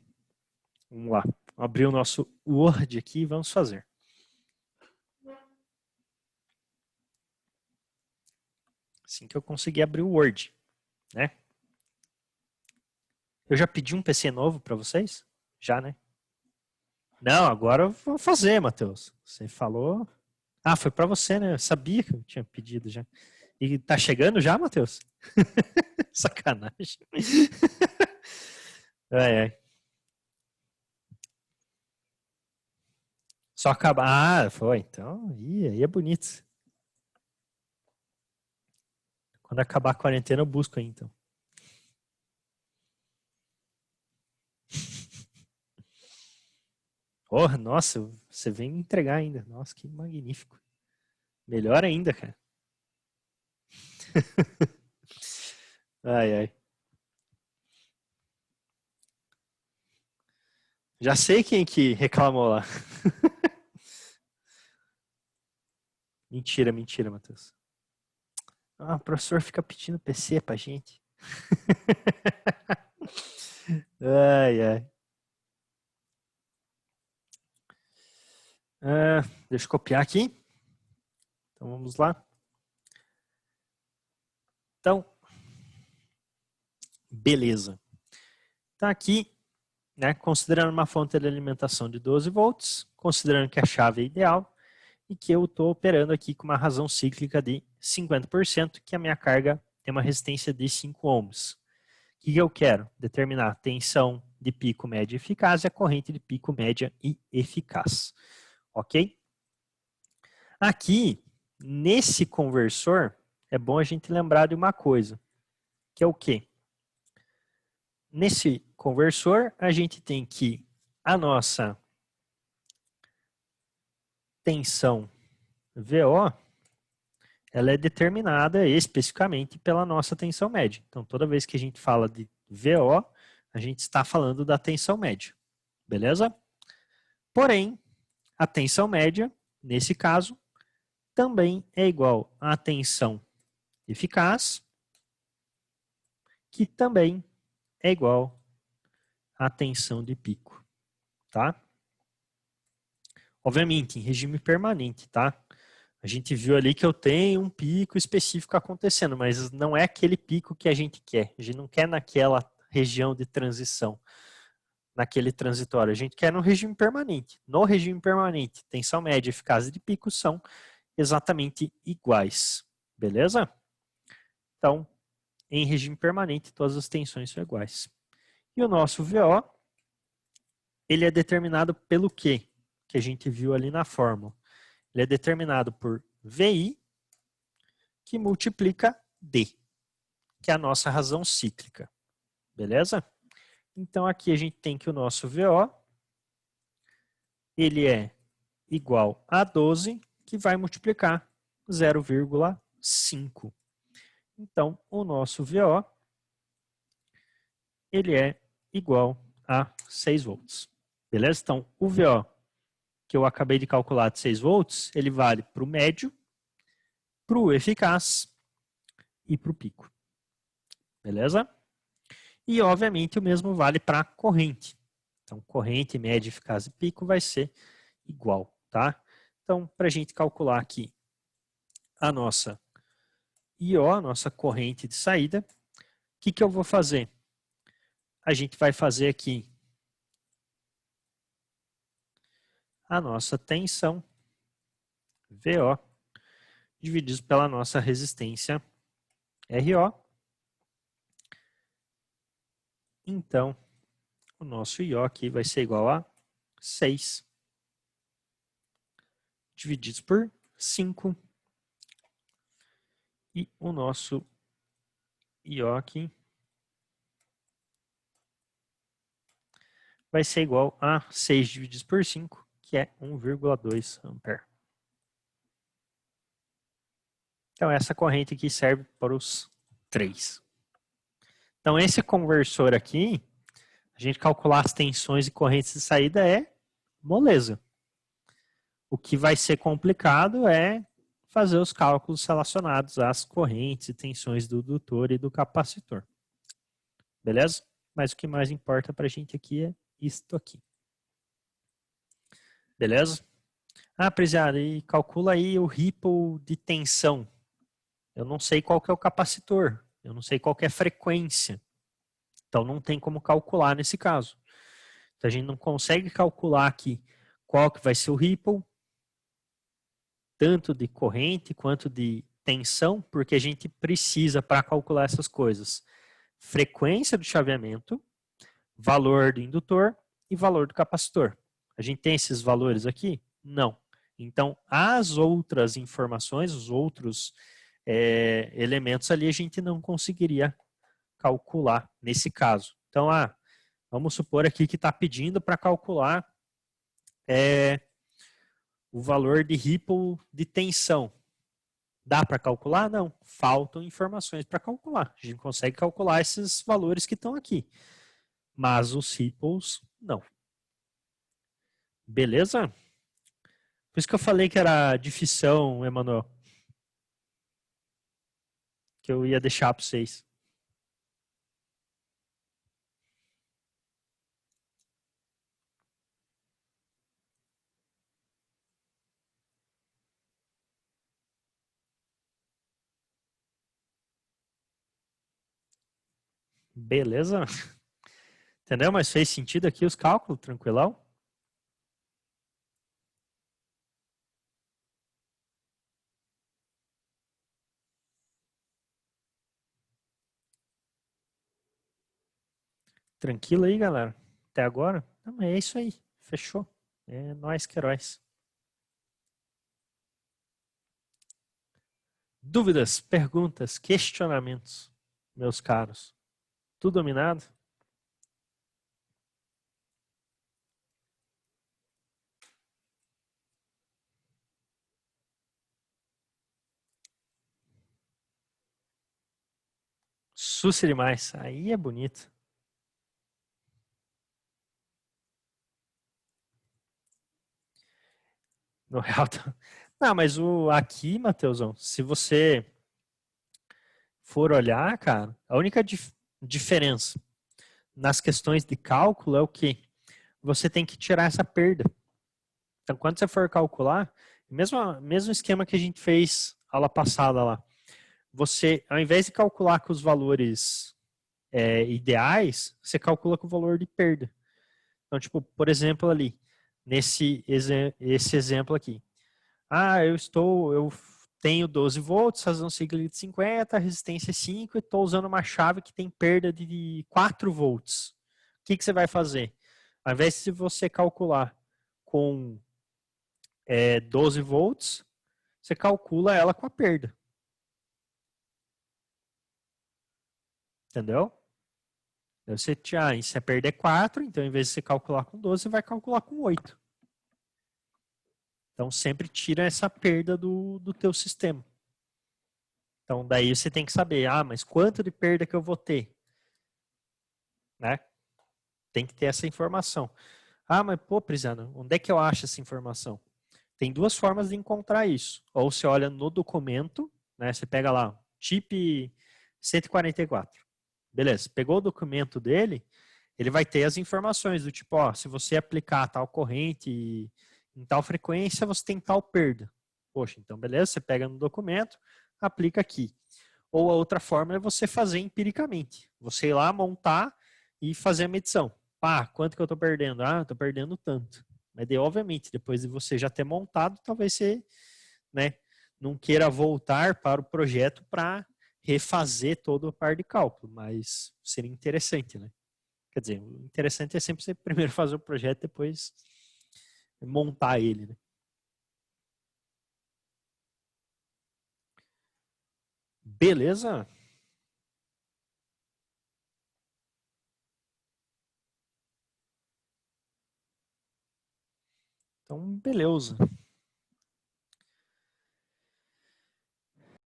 Vamos lá. Vamos abrir o nosso Word aqui e vamos fazer. Assim que eu conseguir abrir o Word, né? Eu já pedi um PC novo para vocês? Já, né? Não, agora eu vou fazer, Matheus. Você falou. Ah, foi para você, né? Eu sabia que eu tinha pedido já. E tá chegando já, Matheus? Sacanagem. É. Só acabar. Ah, foi. Então, aí é bonito. Quando acabar a quarentena, eu busco aí, então. Oh, nossa, você vem me entregar ainda. Nossa, que magnífico. Melhor ainda, cara. Ai, ai. Já sei quem que reclamou lá. Mentira, mentira, Matheus. Ah, o professor fica pedindo PC pra gente. Ai, ai. Deixa eu copiar aqui. Então vamos lá. Então, beleza. Então aqui, né, considerando uma fonte de alimentação de 12 volts, considerando que a chave é ideal e que eu estou operando aqui com uma razão cíclica de 50%, que a minha carga tem uma resistência de 5 ohms. O que eu quero? Determinar a tensão de pico média eficaz e a corrente de pico média e eficaz. Ok? Aqui, nesse conversor, é bom a gente lembrar de uma coisa, que é o quê? Nesse conversor, a gente tem que a nossa tensão VO, ela é determinada especificamente pela nossa tensão média. Então, toda vez que a gente fala de VO, a gente está falando da tensão média. Beleza? Porém, a tensão média, nesse caso, também é igual à tensão eficaz, que também é igual à tensão de pico, tá? Obviamente, em regime permanente, tá? A gente viu ali que eu tenho um pico específico acontecendo, mas não é aquele pico que a gente quer. A gente não quer naquela região de transição, naquele transitório. A gente quer no regime permanente. No regime permanente, tensão média e eficácia de pico são exatamente iguais. Beleza? Então, em regime permanente, todas as tensões são iguais. E o nosso VO, ele é determinado pelo quê? Que a gente viu ali na fórmula. Ele é determinado por VI, que multiplica D, que é a nossa razão cíclica. Beleza? Então, aqui a gente tem que o nosso VO, ele é igual a 12, que vai multiplicar 0,5. Então, o nosso VO, ele é igual a 6 volts. Beleza? Então, o VO que eu acabei de calcular de 6 volts, ele vale para o médio, para o eficaz e para o pico. Beleza? E, obviamente, o mesmo vale para a corrente. Então, corrente, média, eficaz e pico vai ser igual, tá? Então, para a gente calcular aqui a nossa IO, a nossa corrente de saída, o que eu vou fazer? A gente vai fazer aqui a nossa tensão, VO, dividido pela nossa resistência, RO. Então, o nosso IO aqui vai ser igual a 6 divididos por 5. E o nosso IO aqui vai ser igual a 6 divididos por 5, que é 1,2 ampere. Então, essa corrente aqui serve para os 3. Então, esse conversor aqui, a gente calcular as tensões e correntes de saída é moleza. O que vai ser complicado é fazer os cálculos relacionados às correntes e tensões do indutor e do capacitor. Beleza? Mas o que mais importa para a gente aqui é isto aqui. Beleza? Ah, Presiado, e calcula aí o ripple de tensão. Eu não sei qual que é o capacitor. Eu não sei qual que é a frequência. Então não tem como calcular nesse caso. Então a gente não consegue calcular aqui qual que vai ser o ripple, tanto de corrente quanto de tensão, porque a gente precisa, para calcular essas coisas, frequência do chaveamento, valor do indutor e valor do capacitor. A gente tem esses valores aqui? Não. Então, as outras informações, os outros elementos ali, a gente não conseguiria calcular nesse caso. Então, vamos supor aqui que está pedindo para calcular é o valor de ripple de tensão. Dá para calcular? Não. Faltam informações para calcular. A gente consegue calcular esses valores que estão aqui. Mas os ripples, não. Beleza? Por isso que eu falei que era difícil, Emanuel. Que eu ia deixar para vocês. Beleza? Entendeu? Mas fez sentido aqui os cálculos, tranquilão? Tranquilo aí, galera? Até agora? Não, é isso aí. Fechou. É nóis que heróis. Dúvidas, perguntas, questionamentos, meus caros? Tudo dominado? Susse demais. Aí é bonito. No real. Não, mas aqui, Matheusão, se você for olhar, cara, a única diferença nas questões de cálculo é o que? Você tem que tirar essa perda. Então, quando você for calcular, mesmo esquema que a gente fez aula passada lá, você, ao invés de calcular com os valores ideais, você calcula com o valor de perda. Então, tipo, por exemplo, ali, esse exemplo aqui. Ah, eu tenho 12 volts, razão ciclo de 50, resistência é 5 e estou usando uma chave que tem perda de 4 volts. O que você vai fazer? Ao invés de você calcular com 12 volts, você calcula ela com a perda. Entendeu? Se a perda é 4, então em vez de você calcular com 12, você vai calcular com 8. Então sempre tira essa perda do teu sistema. Então daí você tem que saber, mas quanto de perda que eu vou ter? Né? Tem que ter essa informação. Mas pô, Prisana, onde é que eu acho essa informação? Tem duas formas de encontrar isso. Ou você olha no documento, né? Você pega lá, TIP 144. Beleza, pegou o documento dele, ele vai ter as informações do tipo, se você aplicar tal corrente em tal frequência, você tem tal perda. Poxa, então beleza, você pega no documento, aplica aqui. Ou a outra forma é você fazer empiricamente. Você ir lá, montar e fazer a medição. Quanto que eu estou perdendo? Estou perdendo tanto. Mas obviamente, depois de você já ter montado, talvez você, né, não queira voltar para o projeto para refazer todo o par de cálculo, mas seria interessante, né? Quer dizer, o interessante é sempre você primeiro fazer o projeto, depois montar ele, né? Beleza? Então, beleza.